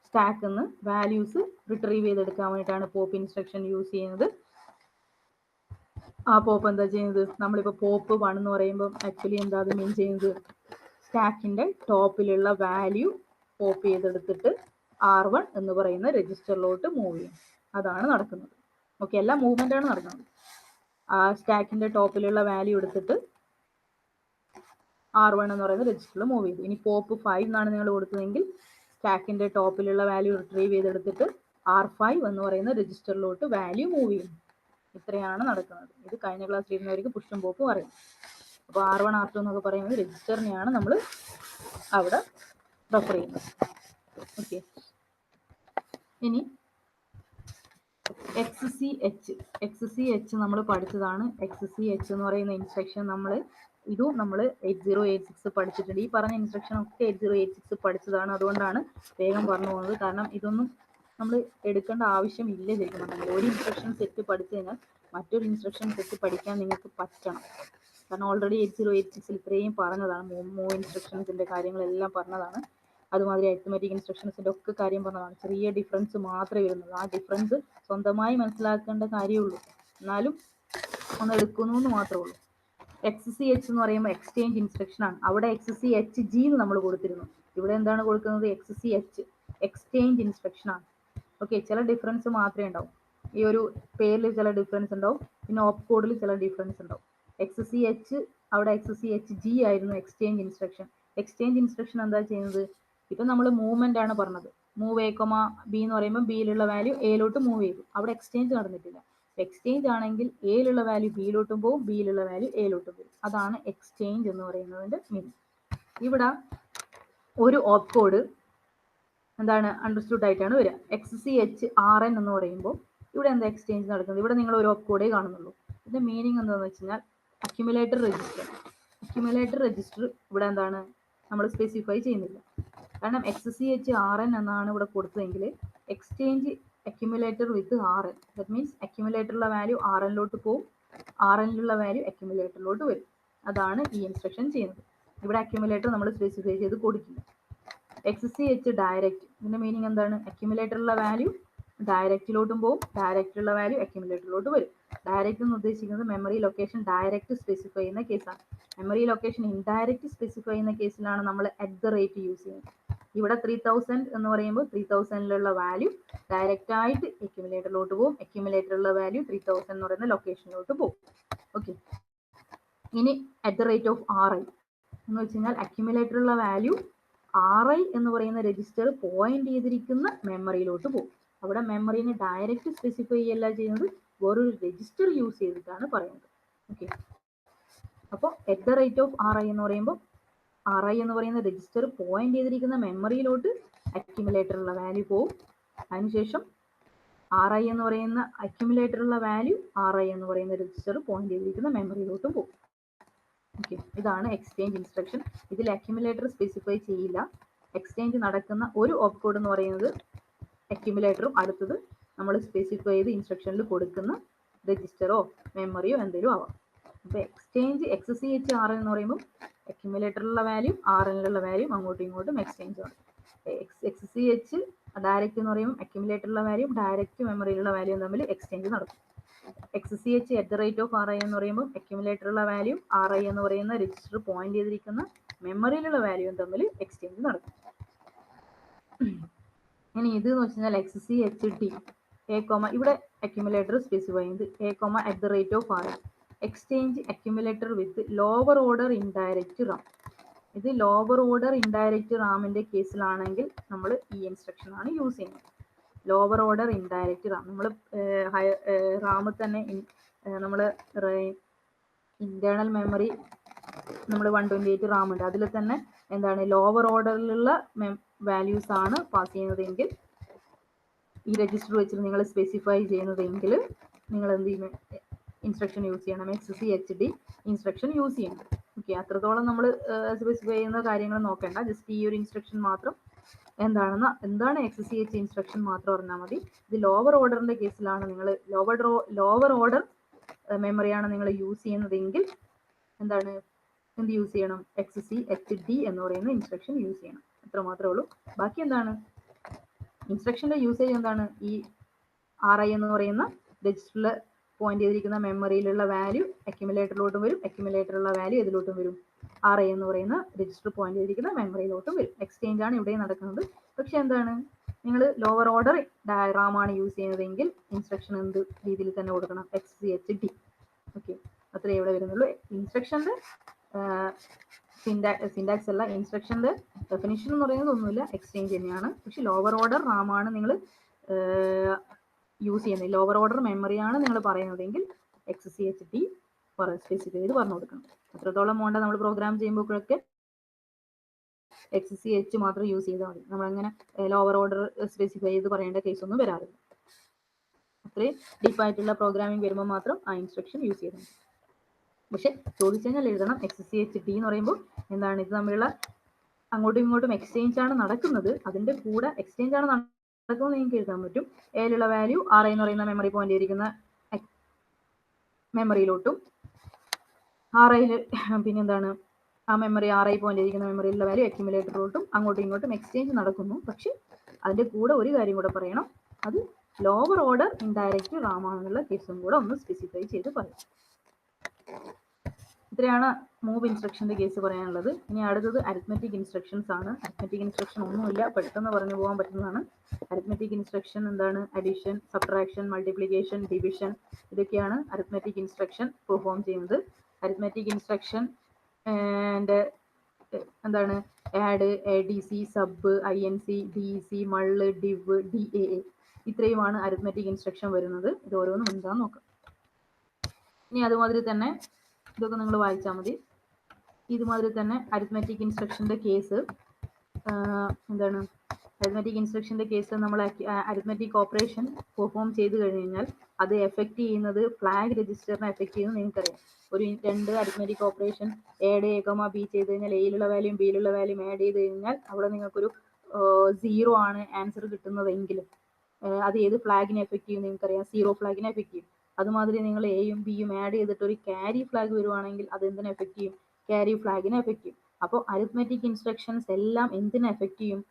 സ്റ്റാക്കിൽ നിന്ന് വാല്യൂസ് റിട്രീവ് ചെയ്തെടുക്കാൻ വേണ്ടിയിട്ടാണ് പോപ്പ് ഇൻസ്ട്രക്ഷൻ യൂസ് ചെയ്യുന്നത്. ആ പോപ്പ് എന്താ ചെയ്യുന്നത്? നമ്മളിപ്പോൾ പോപ്പ് 1 എന്ന് പറയുമ്പോൾ ആക്ച്വലി എന്താ അത് മീൻ ചെയ്യുന്നത്? സ്റ്റാക്കിന്റെ ടോപ്പിലുള്ള വാല്യൂ പോപ്പ് ചെയ്തെടുത്തിട്ട് R1 എന്ന് പറയുന്ന രജിസ്റ്ററിലോട്ട് മൂവ് ചെയ്യും. അതാണ് നടക്കുന്നത്. ഓക്കെ, എല്ലാ മൂവ്മെന്റ് ആണ് നടക്കുന്നത്. ആ സ്റ്റാക്കിന്റെ ടോപ്പിലുള്ള വാല്യൂ എടുത്തിട്ട് R1 എന്ന് പറയുന്ന രജിസ്റ്ററിൽ മൂവ് ചെയ്തു. ഇനി പോപ്പ് 5 എന്നാണ് നിങ്ങൾ കൊടുത്തതെങ്കിൽ സ്റ്റാക്കിന്റെ ടോപ്പിലുള്ള വാല്യൂ റിട്രീവ് ചെയ്തെടുത്തിട്ട് R5 എന്ന് പറയുന്ന രജിസ്റ്ററിലോട്ട് വാല്യൂ മൂവ് ചെയ്യും. ഇത്രയാണ് നടക്കുന്നത്. ഇത് കഴിഞ്ഞ ക്ലാസ്സിൽ ഇരുന്നവർക്ക് പുഷും പോപ്പും അറിയാം. അപ്പോൾ R1 R2 എന്നൊക്കെ പറയുന്നത് രജിസ്റ്ററിനെയാണ് നമ്മൾ അവിടെ റെഫർ ചെയ്യുന്നത്. ഓക്കെ, ഇനി XCH നമ്മൾ പഠിച്ചതാണ്. XCH എന്ന് പറയുന്ന ഇൻസ്ട്രക്ഷൻ ഇതും നമ്മൾ 8086 പഠിച്ചിട്ടുണ്ട്. ഈ പറഞ്ഞ ഇൻസ്ട്രക്ഷൻ ഒക്കെ 8086 പഠിച്ചതാണ്. അതുകൊണ്ടാണ് വേഗം പറഞ്ഞു പോകുന്നത്. കാരണം ഇതൊന്നും നമ്മൾ എടുക്കേണ്ട ആവശ്യമില്ല ശരിക്കും പറഞ്ഞാൽ. ഒരു ഇൻസ്ട്രക്ഷൻ സെറ്റ് പഠിച്ചു കഴിഞ്ഞാൽ മറ്റൊരു ഇൻസ്ട്രക്ഷൻ സെറ്റ് പഠിക്കാൻ നിങ്ങൾക്ക് പറ്റണം. കാരണം ഓൾറെഡി 8086 ഇത്രയും പറഞ്ഞതാണ്. മൂവ് ഇൻസ്ട്രക്ഷൻസിന്റെ കാര്യങ്ങളെല്ലാം പറഞ്ഞതാണ്. അതുമാതിരി അരിത്മെറ്റിക് ഇൻസ്ട്രക്ഷൻസിന്റെ ഒക്കെ കാര്യം പറഞ്ഞതാണ്. ചെറിയ ഡിഫറൻസ് മാത്രമേ വരുന്നുള്ളൂ. ആ ഡിഫറൻസ് സ്വന്തമായി മനസ്സിലാക്കേണ്ട കാര്യമുള്ളൂ. എന്നാലും ഒന്ന് എടുക്കുന്നു എന്ന് മാത്രമേ ഉള്ളൂ. XCH എന്ന് പറയുമ്പോൾ എക്സ്ചേഞ്ച് ഇൻസ്ട്രക്ഷൻ ആണ്. അവിടെ XCHG എന്ന് നമ്മൾ കൊടുത്തിരുന്നു. ഇവിടെ എന്താണ് കൊടുക്കുന്നത്? XCH, എക്സ്ചേഞ്ച് ഇൻസ്ട്രക്ഷൻ ആണ്. ഓക്കെ, ചില ഡിഫറൻസ് മാത്രമേ ഉണ്ടാവും. ഈ ഒരു പേരിൽ ചില ഡിഫറൻസ് ഉണ്ടാവും, പിന്നെ ഓപ്പ് കോഡിൽ ചില ഡിഫറൻസ് ഉണ്ടാവും. XCH അവിടെ XCHG ആയിരുന്നു എക്സ്ചേഞ്ച് ഇൻസ്ട്രക്ഷൻ. എക്സ്ചേഞ്ച് ഇൻസ്ട്രക്ഷൻ എന്താ ചെയ്യുന്നത്? ഇപ്പം നമ്മൾ മൂവ്മെന്റ് ആണ് പറഞ്ഞത്. മൂവ് A, B എന്ന് പറയുമ്പോൾ ബിയിലുള്ള വാല്യൂ എയിലോട്ട് മൂവ് ചെയ്തു. അവിടെ എക്സ്ചേഞ്ച് നടന്നിട്ടില്ല. എക്സ്ചേഞ്ച് ആണെങ്കിൽ എയിലുള്ള വാല്യൂ ബിയിലോട്ടും പോകും, ബിയിലുള്ള വാല്യൂ എയിലോട്ടും പോകും. അതാണ് എക്സ്ചേഞ്ച് എന്ന് പറയുന്നതിന്റെ മീനിങ്. ഇവിടെ ഒരു ഓപ്പ് കോഡ് എന്താണ് അണ്ടർസ്റ്റുഡ് ആയിട്ടാണ് വരിക. XCHRN എന്ന് പറയുമ്പോൾ ഇവിടെ എന്താ എക്സ്ചേഞ്ച് നടക്കുന്നത്? ഇവിടെ നിങ്ങൾ ഒരു ഓപ്പ് കോഡേ കാണുന്നുള്ളൂ. ഇതിന്റെ മീനിങ് എന്താണെന്ന് വെച്ച് കഴിഞ്ഞാൽ അക്യുമുലേറ്റർ രജിസ്റ്റർ. അക്യുമുലേറ്റർ രജിസ്റ്റർ ഇവിടെ എന്താണ് നമ്മൾ സ്പെസിഫൈ ചെയ്യുന്നില്ല. കാരണം XCHRN എന്നാണ് ഇവിടെ കൊടുത്തതെങ്കിൽ exchange accumulator with RN. That means അക്യുമുലേറ്ററിലുള്ള വാല്യൂ RNലോട്ട് പോകും, RNലുള്ള വാല്യൂ അക്യുമുലേറ്ററിലോട്ട് വരും. അതാണ് ഈ ഇൻസ്ട്രക്ഷൻ ചെയ്യുന്നത്. ഇവിടെ അക്യുമുലേറ്റർ നമ്മൾ സ്പെസിഫൈ ചെയ്ത് കൊടുക്കില്ല. XCH ഡയറക്റ്റ്, ഇതിന്റെ മീനിങ് എന്താണ്? അക്യുമുലേറ്ററിലുള്ള വാല്യൂ ഡയറക്റ്റിലോട്ടും പോകും, ഡയറക്റ്റിലുള്ള വാല്യൂ അക്യുമുലേറ്ററിലോട്ട് വരും. ഡയറക്റ്റ് എന്ന് ഉദ്ദേശിക്കുന്നത് മെമ്മറി ലൊക്കേഷൻ ഡയറക്റ്റ് സ്പെസിഫൈ ചെയ്യുന്ന കേസാണ്. മെമ്മറി ലൊക്കേഷൻ ഇൻഡയറക്റ്റ് സ്പെസിഫൈ ചെയ്യുന്ന കേസിലാണ് നമ്മൾ @ യൂസ് ചെയ്യുന്നത്. ഇവിടെ 3000 എന്ന് പറയുമ്പോൾ 3000ലുള്ള വാല്യൂ ഡയറക്റ്റ് ആയിട്ട് അക്യുമുലേറ്ററിലോട്ട് പോകും, അക്യുമുലേറ്ററിലുള്ള വാല്യൂ 3000 എന്ന് പറയുന്ന ലൊക്കേഷനിലോട്ട് പോകും. ഓക്കെ, ഇനി @RI എന്ന് വെച്ച് കഴിഞ്ഞാൽ അക്യുമുലേറ്ററിലുള്ള വാല്യൂ RI എന്ന് പറയുന്ന രജിസ്റ്റർ പോയിന്റ് ചെയ്തിരിക്കുന്ന മെമ്മറിയിലോട്ട് പോകും. അവിടെ മെമ്മറിനെ ഡയറക്റ്റ് സ്പെസിഫൈ ചെയ്യല്ല ചെയ്യുന്നത്, വേറൊരു രജിസ്റ്റർ യൂസ് ചെയ്തിട്ടാണ് പറയുന്നത്. ഓക്കെ, അപ്പോൾ @RI എന്ന് പറയുമ്പോൾ RI എന്ന് പറയുന്ന രജിസ്റ്റർ പോയിന്റ് ചെയ്തിരിക്കുന്ന മെമ്മറിയിലോട്ട് അക്യുമുലേറ്ററിലുള്ള വാല്യൂ പോകും. അതിനുശേഷം RI എന്ന് പറയുന്ന അക്യുമുലേറ്ററിലുള്ള വാല്യൂ RI എന്ന് പറയുന്ന രജിസ്റ്റർ പോയിന്റ് ചെയ്തിരിക്കുന്ന മെമ്മറിയിലോട്ട് പോകും. ഓക്കെ, ഇതാണ് എക്സ്ചേഞ്ച് ഇൻസ്ട്രക്ഷൻ. ഇതിൽ അക്യുമുലേറ്റർ സ്പെസിഫൈ ചെയ്യില്ല. എക്സ്ചേഞ്ച് നടക്കുന്ന ഒരു ഓപ്പ് കോഡ് എന്ന് പറയുന്നത് അക്യുമുലേറ്ററും അടുത്തത് നമ്മൾ സ്പെസിഫൈ ചെയ്ത് ഇൻസ്ട്രക്ഷനിൽ കൊടുക്കുന്ന രജിസ്റ്ററോ മെമ്മറിയോ എന്തെങ്കിലും ആവാം. അപ്പോൾ എക്സ്ചേഞ്ച് XCH RN എന്ന് പറയുമ്പോൾ അക്യുമുലേറ്ററിലുള്ള വാല്യൂ RNലുള്ള വാല്യൂ അങ്ങോട്ടും ഇങ്ങോട്ടും എക്സ്ചേഞ്ച് ആണ്. XCH ഡയറക്റ്റ് എന്ന് പറയുമ്പോൾ അക്യുമുലേറ്ററിലുള്ള വാല്യൂ ഡയറക്റ്റ് മെമ്മറിയിലുള്ള വാല്യൂ തമ്മിൽ എക്സ്ചേഞ്ച് നടക്കും. XCH @RI എന്ന് പറയുമ്പോൾ അക്യുമുലേറ്ററിലുള്ള വാല്യൂ RI എന്ന് പറയുന്ന രജിസ്റ്റർ പോയിന്റ് ചെയ്തിരിക്കുന്ന മെമ്മറിയിലുള്ള വാല്യൂവും തമ്മിൽ എക്സ്ചേഞ്ച് നടക്കും. ഇനി ഇത് എന്ന് വെച്ചാൽ XCHD ഇവിടെ അക്യുമുലേറ്റർ സ്പെസിഫൈ ചെയ്ത് A,@RI exchange accumulator with lower order indirect Ram. ഇത് ലോവർ ഓർഡർ ഇൻഡയറക്റ്റ് റാമിന്റെ കേസിലാണെങ്കിൽ നമ്മൾ ഈ ഇൻസ്ട്രക്ഷൻ ആണ് യൂസ് ചെയ്യുന്നത്. ലോവർ ഓർഡർ ഇൻഡയറക്റ്റ് റാം നമ്മൾ റാമിൽ തന്നെ നമ്മൾ ഇന്റേണൽ മെമ്മറി നമ്മൾ 128 റാം ഉണ്ട്, അതിൽ തന്നെ എന്താണ് ലോവർ ഓർഡറിലുള്ള വാല്യൂസ് ആണ് പാസ് ചെയ്യുന്നതെങ്കിൽ ഈ രജിസ്റ്റർ വെച്ചിട്ട് നിങ്ങൾ സ്പെസിഫൈ ചെയ്യുന്നതെങ്കിൽ നിങ്ങൾ എന്ത് ചെയ്യണം, ഇൻസ്ട്രക്ഷൻ യൂസ് ചെയ്യണം, XCHD ഇൻസ്ട്രക്ഷൻ യൂസ് ചെയ്യണം. ഓക്കെ, അത്രത്തോളം നമ്മൾ സ്പെസിഫൈ ചെയ്യുന്ന കാര്യങ്ങൾ നോക്കേണ്ട, ജസ്റ്റ് ഈ ഒരു ഇൻസ്ട്രക്ഷൻ മാത്രം എന്താണ് XCH ഇൻസ്ട്രക്ഷൻ മാത്രം അറിഞ്ഞാൽ മതി. ഇത് ലോവർ ഓർഡറിന്റെ കേസിലാണ് നിങ്ങൾ ലോവർ ഓർഡർ മെമ്മറിയാണ് നിങ്ങൾ യൂസ് ചെയ്യുന്നതെങ്കിൽ എന്ത് യൂസ് ചെയ്യണം, XCHD എന്ന് പറയുന്ന ഇൻസ്ട്രക്ഷൻ യൂസ് ചെയ്യണം. അത്ര മാത്രമേ ഉള്ളൂ. ബാക്കി എന്താണ് ഇൻസ്ട്രക്ഷന്റെ യൂസേജ് എന്താണ്, ഈ RI എന്ന് പറയുന്ന രജിസ്റ്ററിൽ പോയിന്റ് ചെയ്തിരിക്കുന്ന മെമ്മറിയിലുള്ള വാല്യൂ അക്യുമുലേറ്ററിലോട്ടും വരും, അക്യുമുലേറ്ററിലുള്ള വാല്യൂ ഇതിലോട്ടും വരും, RI എന്ന് പറയുന്ന രജിസ്റ്റർ പോയിന്റ് ചെയ്തിരിക്കുന്ന മെമ്മറിയിലോട്ടും വരും. എക്സ്ചേഞ്ച് ആണ് ഇവിടെ നടക്കുന്നത്. പക്ഷെ എന്താണ്, നിങ്ങൾ ലോവർ ഓർഡർ റാം ആണ് യൂസ് ചെയ്യുന്നതെങ്കിൽ ഇൻസ്ട്രക്ഷൻ എന്ത് രീതിയിൽ തന്നെ കൊടുക്കണം, XCHD. ഓക്കെ, അത്രേ ഇവിടെ വരുന്നുള്ളൂ. ഇൻസ്ട്രക്ഷന്റെ സിൻടാക്സ് അല്ല, ഇൻസ്ട്രക്ഷന്റെ ഡെഫിനിഷൻ എന്ന് പറയുന്നത് ഒന്നുമില്ല, എക്സ്ചേഞ്ച് തന്നെയാണ്. പക്ഷെ ലോവർ ഓർഡർ റാം ആണ് നിങ്ങൾ യൂസ് ചെയ്യുന്നത്, ലോവർ ഓർഡർ മെമ്മറിയാണ് നിങ്ങൾ പറയുന്നതെങ്കിൽ XCHD സ്പെസിഫൈ ചെയ്ത് പറഞ്ഞു കൊടുക്കണം. അത്രത്തോളം വേണ്ട, നമ്മൾ പ്രോഗ്രാം ചെയ്യുമ്പോഴൊക്കെ XCH മാത്രം യൂസ് ചെയ്താൽ മതി. നമ്മളങ്ങനെ ലോവർ ഓർഡർ സ്പെസിഫൈ ചെയ്ത് പറയേണ്ട കേസൊന്നും വരാറില്ല. അത്രയും ഡീപ്പായിട്ടുള്ള പ്രോഗ്രാമിംഗ് വരുമ്പോൾ മാത്രം ആ ഇൻസ്ട്രക്ഷൻ യൂസ് ചെയ്താൽ മതി. പക്ഷെ ചോദിച്ചു കഴിഞ്ഞാൽ എഴുതണം XCHD എന്ന് പറയുമ്പോൾ എന്താണ്, ഇത് തമ്മിലുള്ള അങ്ങോട്ടും ഇങ്ങോട്ടും എക്സ്ചേഞ്ച് ആണ് നടക്കുന്നത്, അതിന്റെ കൂടെ എക്സ്ചേഞ്ച് ആണ് നടക്കുന്നത് നിങ്ങൾക്ക് എഴുതാൻ പറ്റും. എയിലുള്ള വാല്യൂ RI എന്ന് പറയുന്ന മെമ്മറി പോയിന്റ് ചെയ്തിരിക്കുന്ന മെമ്മറിയിലോട്ടും RIയിൽ പിന്നെന്താണ് ആ മെമ്മറി RI പോയിന്റ് ചെയ്തിരിക്കുന്ന മെമ്മറിയിലുള്ള വാല്യൂ അക്യുമുലേറ്ററിലോട്ടും അങ്ങോട്ടും ഇങ്ങോട്ടും എക്സ്ചേഞ്ച് നടക്കുന്നു. പക്ഷെ അതിന്റെ കൂടെ ഒരു കാര്യം കൂടെ പറയണം, അത് ലോവർ ഓർഡർ ഇൻഡയറക്റ്റ് റാം ആണെന്നുള്ള കേസും കൂടെ ഒന്ന് സ്പെസിഫൈ ചെയ്ത് പറയും. ഇത്രയാണ് മൂവ് ഇൻസ്ട്രക്ഷന്റെ കേസ് പറയാനുള്ളത്. ഇനി അടുത്തത് അരിത്മെറ്റിക് ഇൻസ്ട്രക്ഷൻസ് ആണ്. അരിത്മെറ്റിക് ഇൻസ്ട്രക്ഷൻ ഒന്നുമില്ല, പെട്ടെന്ന് പറഞ്ഞു പോകാൻ പറ്റുന്നതാണ്. അരിത്മെറ്റിക് ഇൻസ്ട്രക്ഷൻ എന്താണ്, അഡിഷൻ, സബ്ട്രാക്ഷൻ, മൾട്ടിപ്ലിക്കേഷൻ, ഡിവിഷൻ, ഇതൊക്കെയാണ് അരിത്മെറ്റിക് ഇൻസ്ട്രക്ഷൻ പെർഫോം ചെയ്യുന്നത്. അരിത്മെറ്റിക് ഇൻസ്ട്രക്ഷൻ എന്താണ്, add, ADC, sub, INC, DEC, മള്ള്, ഡിവ്, DAA, ഇത്രയുമാണ് അരിത്മെറ്റിക് ഇൻസ്ട്രക്ഷൻ വരുന്നത്. ഇത് ഓരോന്നും എന്താന്ന് നോക്കാം. ഇനി അതുമാതിരി തന്നെ ഇതൊക്കെ നിങ്ങൾ വായിച്ചാൽ മതി. ഇതുമാതിരി തന്നെ അരിത്മെറ്റിക് ഇൻസ്ട്രക്ഷന്റെ കേസ് എന്താണ്, അരിത്മെറ്റിക് ഇൻസ്ട്രക്ഷന്റെ കേസ് നമ്മൾ അരിത്മെറ്റിക് ഓപ്പറേഷൻ പെർഫോം ചെയ്ത് കഴിഞ്ഞാൽ അത് എഫക്ട് ചെയ്യുന്നത് ഫ്ലാഗ് രജിസ്റ്ററിനെ എഫക്ട് ചെയ്യുന്നത് നിങ്ങൾക്കറിയാം. ഒരു രണ്ട് arithmetic operation AD A, B ചെയ്ത് കഴിഞ്ഞാൽ എയിലുള്ള വാല്യൂം ബിയിലുള്ള വാല്യൂം ആഡ് ചെയ്ത് കഴിഞ്ഞാൽ അവിടെ നിങ്ങൾക്കൊരു 0 ആണ് ആൻസർ കിട്ടുന്നതെങ്കിലും അത് ഏത് ഫ്ലാഗിനെ എഫക്ട് ചെയ്യും നിങ്ങൾക്കറിയാം, 0 ഫ്ലാഗിനെ എഫക്ട് ചെയ്യും. അതുമാതിരി നിങ്ങൾ എയും ബിയും ആഡ് ചെയ്തിട്ട് ഒരു ക്യാരി ഫ്ലാഗ് വരുവാണെങ്കിൽ അത് എന്തിനെ എഫക്ട് ചെയ്യും, ക്യാരി ഫ്ലാഗിനെ എഫക്ട് ചെയ്യും. അപ്പോൾ അരിത്മെറ്റിക് ഇൻസ്ട്രക്ഷൻസ് എല്ലാം എന്തിനെ എഫക്ട് ചെയ്യും,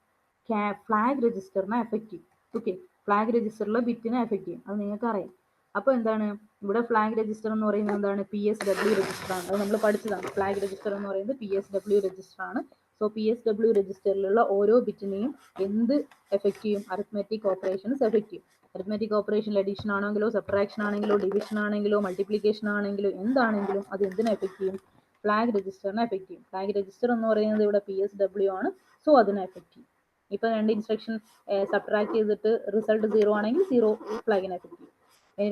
ഫ്ലാഗ് രജിസ്റ്ററിനെ എഫക്ട് ചെയ്യും. ഓക്കെ, ഫ്ലാഗ് രജിസ്റ്ററിലെ ബിറ്റിനെ എഫക്ട് ചെയ്യും, അത് നിങ്ങൾക്ക് അറിയാം. അപ്പോൾ എന്താണ്, ഇവിടെ ഫ്ലാഗ് രജിസ്റ്റർ എന്ന് പറയുന്നത് എന്താണ്, PSW രജിസ്റ്റർ ആണ്. അത് നമ്മൾ പഠിച്ചതാണ്. ഫ്ലാഗ് രജിസ്റ്റർ എന്ന് പറയുന്നത് PSW രജിസ്റ്റർ ആണ്. സോ PSW രജിസ്റ്ററിലുള്ള ഓരോ ബിറ്റിനെയും എന്ത് എഫക്ട് ചെയ്യും, അരിത്മെറ്റിക് ഓപ്പറേഷൻസ് എഫക്ട് ചെയ്യും. അരിത്മെറ്റിക് ഓപ്പറേഷൻ അഡീഷൻ ആണെങ്കിലോ സബ്ട്രാക്ഷൻ ആണെങ്കിലോ ഡിവിഷൻ ആണെങ്കിലോ മൾട്ടിപ്ലിക്കേഷൻ ആണെങ്കിലോ എന്താണെങ്കിലും അത് എന്തിനെ എഫക്ട് ചെയ്യും, ഫ്ലാഗ് രജിസ്റ്ററിനെ എഫക്ട് ചെയ്യും. ഫ്ലാഗ് രജിസ്റ്റർ എന്ന് പറയുന്നത് ഇവിടെ PSW ആണ്. സോ അതിനെ എഫക്ട് ചെയ്യും. ഇപ്പൊ രണ്ട് ഇൻസ്ട്രക്ഷൻ സബ്ട്രാക്ട് ചെയ്തിട്ട് റിസൾട്ട് 0 ആണെങ്കിൽ 0 ഫ്ലാഗിനെ എഫക്ട് ചെയ്യും.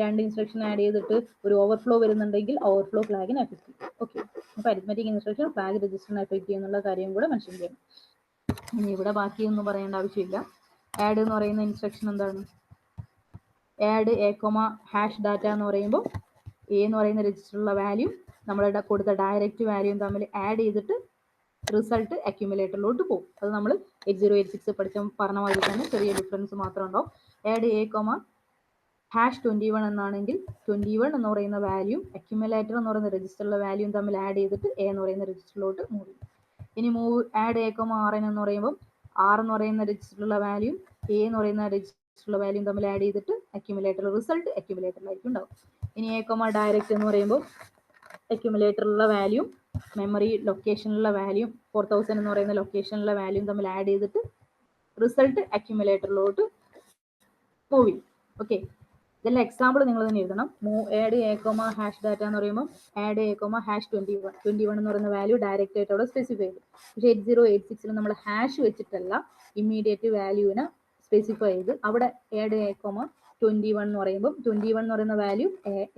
രണ്ട് ഇൻസ്ട്രക്ഷൻ ആഡ് ചെയ്തിട്ട് ഒരു ഓവർഫ്ലോ വരുന്നുണ്ടെങ്കിൽ ഓവർഫ്ലോ ഫ്ലാഗിനെ എഫക്ട് ചെയ്യും. ഓക്കെ, അപ്പൊ അരിത്മെറ്റിക് ഇൻസ്ട്രക്ഷൻ ഫ്ലാഗ് രജിസ്റ്ററിനെ എഫക്ട് ചെയ്യുന്നുള്ള കാര്യം കൂടെ മെൻഷൻ ചെയ്യണം. ഇനി ഇവിടെ ബാക്കിയൊന്നും പറയേണ്ട ആവശ്യമില്ല. ആഡ് എന്ന് പറയുന്ന ഇൻസ്ട്രക്ഷൻ എന്താണ്, ആഡ് A, #data എന്ന് പറയുമ്പോൾ A എന്ന് പറയുന്ന രജിസ്റ്ററിലുള്ള വാല്യൂ നമ്മളുടെ കൊടുത്ത ഡയറക്റ്റ് വാല്യൂയും തമ്മിൽ ആഡ് ചെയ്തിട്ട് റിസൾട്ട് അക്യുമുലേറ്ററിലോട്ട് പോകും. അത് നമ്മൾ 8086 പറഞ്ഞ മാതിരി തന്നെ ചെറിയ ഡിഫറൻസ് മാത്രം ഉണ്ടാവും. ആഡ് എ കോമ #21 എന്നാണെങ്കിൽ 21 എന്ന് പറയുന്ന വാല്യൂ അക്യുമുലേറ്റർ എന്ന് പറയുന്ന രജിസ്റ്ററിലെ വാല്യൂയും തമ്മിൽ ആഡ് ചെയ്തിട്ട് എ എന്ന് പറയുന്ന രജിസ്റ്ററിലോട്ട് മൂവ് ചെയ്യും. ഇനി move add A comma RN എന്ന് പറയുമ്പോൾ ആർ എന്ന് പറയുന്ന രജിസ്റ്ററിലുള്ള വാല്യൂ എ എന്ന് പറയുന്ന രജിസ്റ്ററിലുള്ള വാല്യൂ തമ്മിൽ ആഡ് ചെയ്തിട്ട് അക്യുമുലേറ്റർ റിസൾട്ട് അക്യുമുലേറ്ററിലായിരിക്കും ഉണ്ടാവും. ഇനി എ കോമ ഡയറക്റ്റ് എന്ന് പറയുമ്പോൾ അക്യുമുലേറ്ററിലുള്ള വാല്യൂ മെമ്മറി ലൊക്കേഷനിലുള്ള വാല്യൂ 4000 എന്ന് പറയുന്ന ലൊക്കേഷനിലുള്ള വാല്യൂ തമ്മിൽ ആഡ് ചെയ്തിട്ട് റിസൾട്ട് അക്യുമുലേറ്ററിലോട്ട് മൂവ് ചെയ്യും. ഓക്കെ, ഇതിലെ എക്സാമ്പിൾ നിങ്ങൾ തന്നെ എഴുതണം. Add A comma hash data എന്ന് പറയുമ്പോൾ ആഡ് എ കോമ #21 എന്ന് പറയുന്ന വാല്യൂ ഡയറക്റ്റ് ആയിട്ട് അവിടെ സ്പെസിഫൈ ചെയ്തു. പക്ഷേ 8086 നമ്മൾ ഹാഷ് വെച്ചിട്ടല്ല ഇമ്മീഡിയറ്റ് വാല്യൂവിനെ സ്പെസിഫൈ ചെയ്ത് അവിടെ ആഡ് എ കോമ 21 എന്ന് പറയുമ്പോൾ 21 എന്ന് പറയുന്ന വാല്യൂ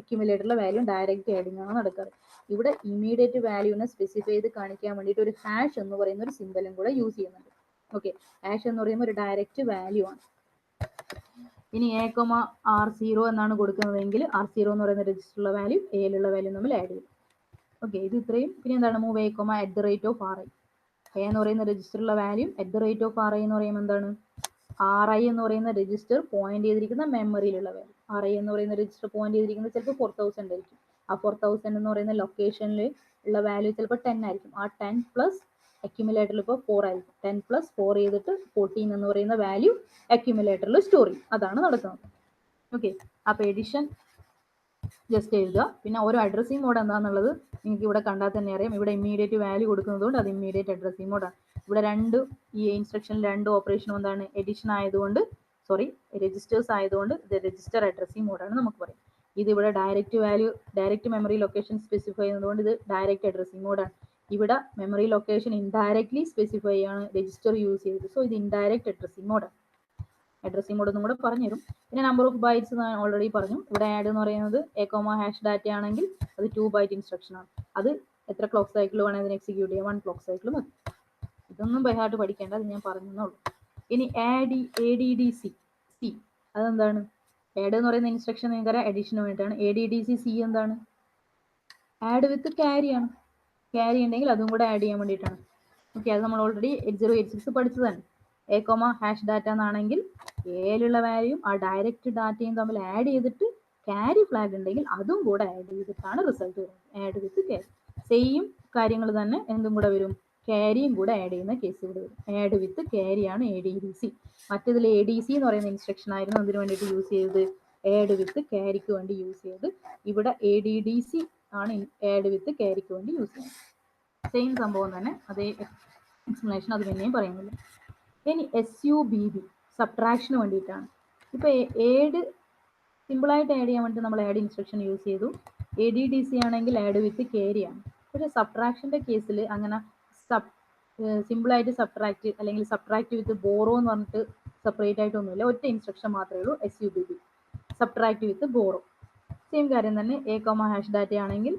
അക്യുമുലേറ്ററിലെ വാല്യൂ ഡയറക്റ്റ് ആഡിങ് ആണ് നടക്കാറ്. ഇവിടെ ഇമ്മീഡിയറ്റ് വാല്യൂവിനെ സ്പെസിഫൈ ചെയ്ത് കാണിക്കാൻ വേണ്ടിയിട്ട് ഒരു ഹാഷ് എന്ന് പറയുന്ന ഒരു സിമ്പലും കൂടെ യൂസ് ചെയ്യുന്നുണ്ട്. ഓക്കെ, ഹാഷ് എന്ന് പറയുമ്പോൾ ഒരു ഡയറക്റ്റ് വാല്യൂ ആണ്. ഇനി എ കോമ R0 എന്നാണ് കൊടുക്കുന്നതെങ്കിൽ R0 എന്ന് പറയുന്ന രജിസ്റ്ററിലുള്ള വാല്യൂ എയിലുള്ള വാല്യൂ നമ്മൾ ആഡ് ചെയ്യും. ഓക്കെ, ഇത് ഇത്രയും. പിന്നെ എന്താണ് move A comma @RI. A എന്ന് പറയുന്ന രജിസ്റ്ററിലുള്ള വാല്യൂ @RI എന്ന് പറയുമ്പോൾ എന്താണ് RI എന്ന് പറയുന്ന രജിസ്റ്റർ പോയിന്റ് ചെയ്തിരിക്കുന്ന മെമ്മറിയിലുള്ള വാല്യൂ. RI എന്ന് പറയുന്ന രജിസ്റ്റർ പോയിന്റ് ചെയ്തിരിക്കുന്നത് ചിലപ്പോൾ 4000 ആയിരിക്കും. ആ 4000 എന്ന് പറയുന്ന ലൊക്കേഷനിൽ ഉള്ള വാല്യൂ ചിലപ്പോൾ 10 ആയിരിക്കും. ആ 10 പ്ലസ് അക്യുമുലേറ്ററിൽ ഇപ്പോൾ 4 ആയിരിക്കും. 10 പ്ലസ് 4 ചെയ്തിട്ട് 14 എന്ന് പറയുന്ന വാല്യൂ അക്യുമുലേറ്ററിൽ സ്റ്റോർ ചെയ്യും. അതാണ് നടക്കുന്നത്. ഓക്കെ, അപ്പോൾ എഡിഷൻ ജസ്റ്റ് എഴുതുക. പിന്നെ ഓരോ അഡ്രസ്സിംഗ് മോഡ് എന്താണെന്നുള്ളത് നിങ്ങൾക്ക് ഇവിടെ കണ്ടാൽ തന്നെ അറിയാം. ഇവിടെ ഇമ്മീഡിയറ്റ് വാല്യൂ കൊടുക്കുന്നതുകൊണ്ട് അത് ഇമ്മീഡിയറ്റ് അഡ്രസ്സിംഗ് മോഡാണ്. ഇവിടെ ഈ ഇൻസ്ട്രക്ഷനിൽ 2 ഓപ്പറേഷനും എന്താണ് എഡിഷൻ ആയതുകൊണ്ട് രജിസ്റ്റേഴ്സ് ആയതുകൊണ്ട് ഇത് രജിസ്റ്റർ അഡ്രസ്സിംഗ് മോഡാണ് നമുക്ക് പറയാം. ഇത് ഇവിടെ ഡയറക്റ്റ് മെമ്മറി ലൊക്കേഷൻ സ്പെസിഫൈ ചെയ്യുന്നതുകൊണ്ട് ഇത് ഡയറക്റ്റ് അഡ്രസ്സിംഗ് മോഡാണ്. ഇവിടെ മെമ്മറി ലൊക്കേഷൻ ഇൻഡയറക്ട്ലി സ്പെസിഫൈ ആണ് രജിസ്റ്റർ യൂസ് ചെയ്തത്. സോ ഇത് ഇൻഡയറക്റ്റ് അഡ്രസ്സിംഗ് മോഡാണ്. അഡ്രസ്സിംഗ് മോഡ് ഒന്നും കൂടെ പറഞ്ഞു തരും. പിന്നെ നമ്പർ ഓഫ് ബൈറ്റ്സ് ഞാൻ ഓൾറെഡി പറഞ്ഞു. ഇവിടെ ആഡ് എന്ന് പറയുന്നത് എ കോമ ഹാഷ് ഡാറ്റ ആണെങ്കിൽ അത് 2 ബൈറ്റ് ഇൻസ്ട്രക്ഷൻ ആണ്. അത് എത്ര ക്ലോക്ക് സൈക്കിൾ വേണമെങ്കിൽ അതിന് എക്സിക്യൂട്ട് ചെയ്യാം, 1 ക്ലോക്ക് സൈക്കിൾ മതി. ഇതൊന്നും ബൈഹാർട്ട് പഠിക്കേണ്ട, അത് ഞാൻ പറഞ്ഞേ ഉള്ളൂ. ഇനി ADDC അതെന്താണ്? ആഡ് എന്ന് പറയുന്ന ഇൻസ്ട്രക്ഷൻ നിങ്ങൾക്കറിയാം അഡീഷന് വേണ്ടിയിട്ടാണ്. ADDC എന്താണ്? ആഡ് വിത്ത് ക്യാരി ആണ്. ക്യാരി ഉണ്ടെങ്കിൽ അതും കൂടെ ആഡ് ചെയ്യാൻ വേണ്ടിയിട്ടാണ്. ഓക്കെ, അത് നമ്മൾ ഓൾറെഡി 8086 പഠിച്ചതാണ്. എ കോമ ഹാഷ് ഡാറ്റ എന്നാണെങ്കിൽ എയിലുള്ള വാല്യൂയും ആ ഡയറക്റ്റ് ഡാറ്റയും തമ്മിൽ ആഡ് ചെയ്തിട്ട് ക്യാരി ഫ്ലാഗ് ഉണ്ടെങ്കിൽ അതും കൂടെ ആഡ് ചെയ്തിട്ടാണ് റിസൾട്ട് വരുന്നത്. ആഡ് വിത്ത് ക്യാരി സെയിം കാര്യങ്ങൾ തന്നെ എന്തും കൂടെ വരും, ക്യാരിയും കൂടെ ആഡ് ചെയ്യുന്ന കേസ് ഇവിടെ വരും. ആഡ് വിത്ത് ക്യാരിയാണ് ADDC. മറ്റേതിൽ ADC എന്ന് പറയുന്ന ഇൻസ്ട്രക്ഷൻ ആയിരുന്നു അതിന് വേണ്ടിയിട്ട് യൂസ് ചെയ്തത്, ആഡ് വിത്ത് ക്യാരിക്ക് വേണ്ടി യൂസ് ചെയ്ത്. ഇവിടെ ADDC ആണ് ആഡ് വിത്ത് ക്യാരിക്ക് വേണ്ടി യൂസ് ചെയ്യുന്നത്. സെയിം സംഭവം തന്നെ, അതേ എക്സ്പ്ലനേഷൻ അത് പിന്നെയും പറയുന്നില്ല. ഇനി SUBB സബ്ട്രാക്ഷന് വേണ്ടിയിട്ടാണ്. ഇപ്പോൾ ആഡ് സിമ്പിളായിട്ട് ആഡ് ചെയ്യാൻ വേണ്ടി നമ്മൾ ആഡ് ഇൻസ്ട്രക്ഷൻ യൂസ് ചെയ്തു. ADDC ആണെങ്കിൽ ആഡ് വിത്ത് ക്യാരി ആണ്. പക്ഷേ സബ്ട്രാക്ഷൻ്റെ കേസിൽ അങ്ങനെ സിമ്പിളായിട്ട് സബ്ട്രാക്ട് അല്ലെങ്കിൽ സബ്ട്രാക്ട് വിത്ത് ബോറോ എന്ന് പറഞ്ഞിട്ട് സെപ്പറേറ്റ് ആയിട്ടൊന്നുമില്ല. ഒറ്റ ഇൻസ്ട്രക്ഷൻ മാത്രമേ ഉള്ളൂ SUBB, സബ്ട്രാക്ട് വിത്ത് ബോറോ. സെയിം കാര്യം തന്നെ എ കോമ ഹാഷ് ഡാറ്റ ആണെങ്കിൽ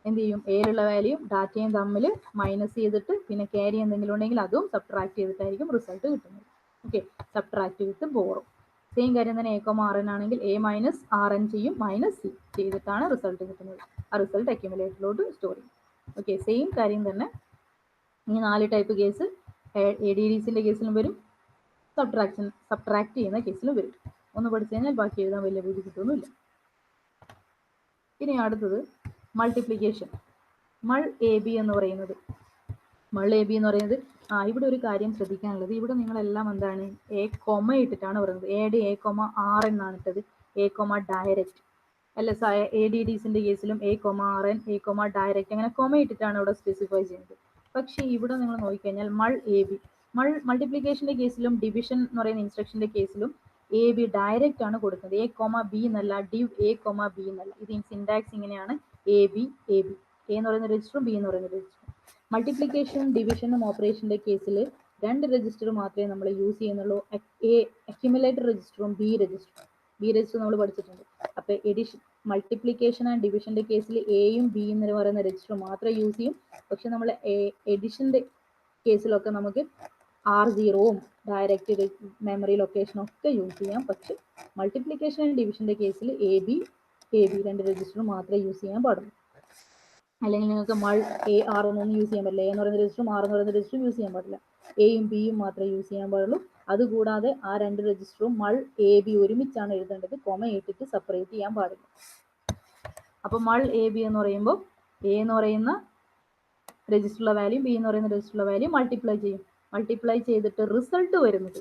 എന്ത് ചെയ്യും, എയിലുള്ള വാല്യൂ ഡാറ്റയും തമ്മിൽ മൈനസ് ചെയ്തിട്ട് പിന്നെ ക്യാരി എന്തെങ്കിലും ഉണ്ടെങ്കിൽ അതും സബ്ട്രാക്ട് ചെയ്തിട്ടായിരിക്കും റിസൾട്ട് കിട്ടുന്നത്. ഓക്കെ, സബ്ട്രാക്ട് വിത്ത് ബോറോ. സെയിം കാര്യം തന്നെ എ കോമ RN ആണെങ്കിൽ A മൈനസ് RN ചെയ്യും, -C ചെയ്തിട്ടാണ് റിസൾട്ട് കിട്ടുന്നത്. ആ റിസൾട്ട് അക്യുമുലേറ്ററിലോട്ട് സ്റ്റോർ ചെയ്യും. ഓക്കെ, സെയിം കാര്യം തന്നെ ഈ 4 ടൈപ്പ് കേസ് ADDCൻ്റെ കേസിലും വരും, സബ്ട്രാക്ട് ചെയ്യുന്ന കേസിലും വരും. ഒന്ന് പഠിച്ചു കഴിഞ്ഞാൽ ബാക്കി എഴുതാൻ വലിയ ബുദ്ധിമുട്ടൊന്നുമില്ല. ഇനി അടുത്തത് മൾട്ടിപ്ലിക്കേഷൻ. AB എന്ന് പറയുന്നത് ഇവിടെ ഒരു കാര്യം ശ്രദ്ധിക്കാനുള്ളത്, ഇവിടെ നിങ്ങളെല്ലാം എന്താണ് എ കോമ ഇട്ടിട്ടാണ് പറയുന്നത്. ആഡ് എ കോമ RN ആണ് ഇട്ടത്, എ കോമ ഡയറക്റ്റ് അല്ല. ADDCൻ്റെ കേസിലും A comma RN, A comma direct അങ്ങനെ കോമ ഇട്ടിട്ടാണ് ഇവിടെ സ്പെസിഫൈ ചെയ്യുന്നത്. പക്ഷേ ഇവിടെ നിങ്ങൾ നോക്കിക്കഴിഞ്ഞാൽ AB മൾട്ടിപ്ലിക്കേഷൻ്റെ കേസിലും ഡിവിഷൻ എന്ന് പറയുന്ന ഇൻസ്ട്രക്ഷൻ്റെ കേസിലും AB ഡയറക്റ്റ് ആണ് കൊടുക്കുന്നത്. A കോമ B എന്നല്ല, div A കോമ B എന്നല്ല. ഇത് സിൻടാക്സ് ഇങ്ങനെയാണ്, AB A എന്ന് പറയുന്ന രജിസ്റ്ററും B എന്ന് പറയുന്ന രജിസ്റ്ററും. മൾട്ടിപ്ലിക്കേഷൻ ഡിവിഷനും ഓപ്പറേഷൻ്റെ കേസിൽ 2 രജിസ്റ്റർ മാത്രമേ നമ്മൾ യൂസ് ചെയ്യുന്നുള്ളൂ. അക്യുമുലേറ്റർ രജിസ്റ്ററും B രജിസ്റ്റർ നമ്മൾ പഠിച്ചിട്ടുണ്ട്. അപ്പോൾ മൾട്ടിപ്ലിക്കേഷൻ ആൻഡ് ഡിവിഷൻ്റെ കേസിൽ Aയും B എന്ന് പറയുന്ന രജിസ്റ്റർ മാത്രമേ യൂസ് ചെയ്യും. പക്ഷെ നമ്മൾ എഡിഷൻ്റെ കേസിലൊക്കെ നമുക്ക് R0ഉം ഡയറക്റ്റ് മെമ്മറി ലൊക്കേഷനും ഒക്കെ യൂസ് ചെയ്യാം. പക്ഷെ മൾട്ടിപ്ലിക്കേഷൻ ആൻഡ് ഡിവിഷൻ്റെ കേസിൽ AB 2 രജിസ്റ്റർ മാത്രമേ യൂസ് ചെയ്യാൻ പാടുള്ളൂ. അല്ലെങ്കിൽ നിങ്ങൾക്ക് മൾ എ ആർ എന്നൊന്നും യൂസ് ചെയ്യാൻ പറ്റില്ല. എ എന്ന് പറയുന്ന രജിസ്റ്ററും ആർ എന്ന് പറയുന്ന രജിസ്റ്ററും യൂസ് ചെയ്യാൻ പാടില്ല. എയും ബിയും മാത്രമേ യൂസ് ചെയ്യാൻ പാടുള്ളൂ. അതുകൂടാതെ ആ രണ്ട് രജിസ്റ്ററും മൾ എ ബി ഒരുമിച്ചാണ് എഴുതേണ്ടത്. കൊമ ഇട്ടിട്ട് സെപ്പറേറ്റ് ചെയ്യാൻ പാടില്ല. അപ്പോൾ മൾ എ ബി എന്ന് പറയുമ്പോൾ എ എന്ന് പറയുന്ന രജിസ്റ്ററുള്ള വാല്യൂ ബി എന്ന് പറയുന്ന രജിസ്റ്ററുള്ള വാല്യൂ മൾട്ടിപ്ലൈ ചെയ്യും. മൾട്ടിപ്ലൈ ചെയ്തിട്ട് റിസൾട്ട് വരുന്നത്,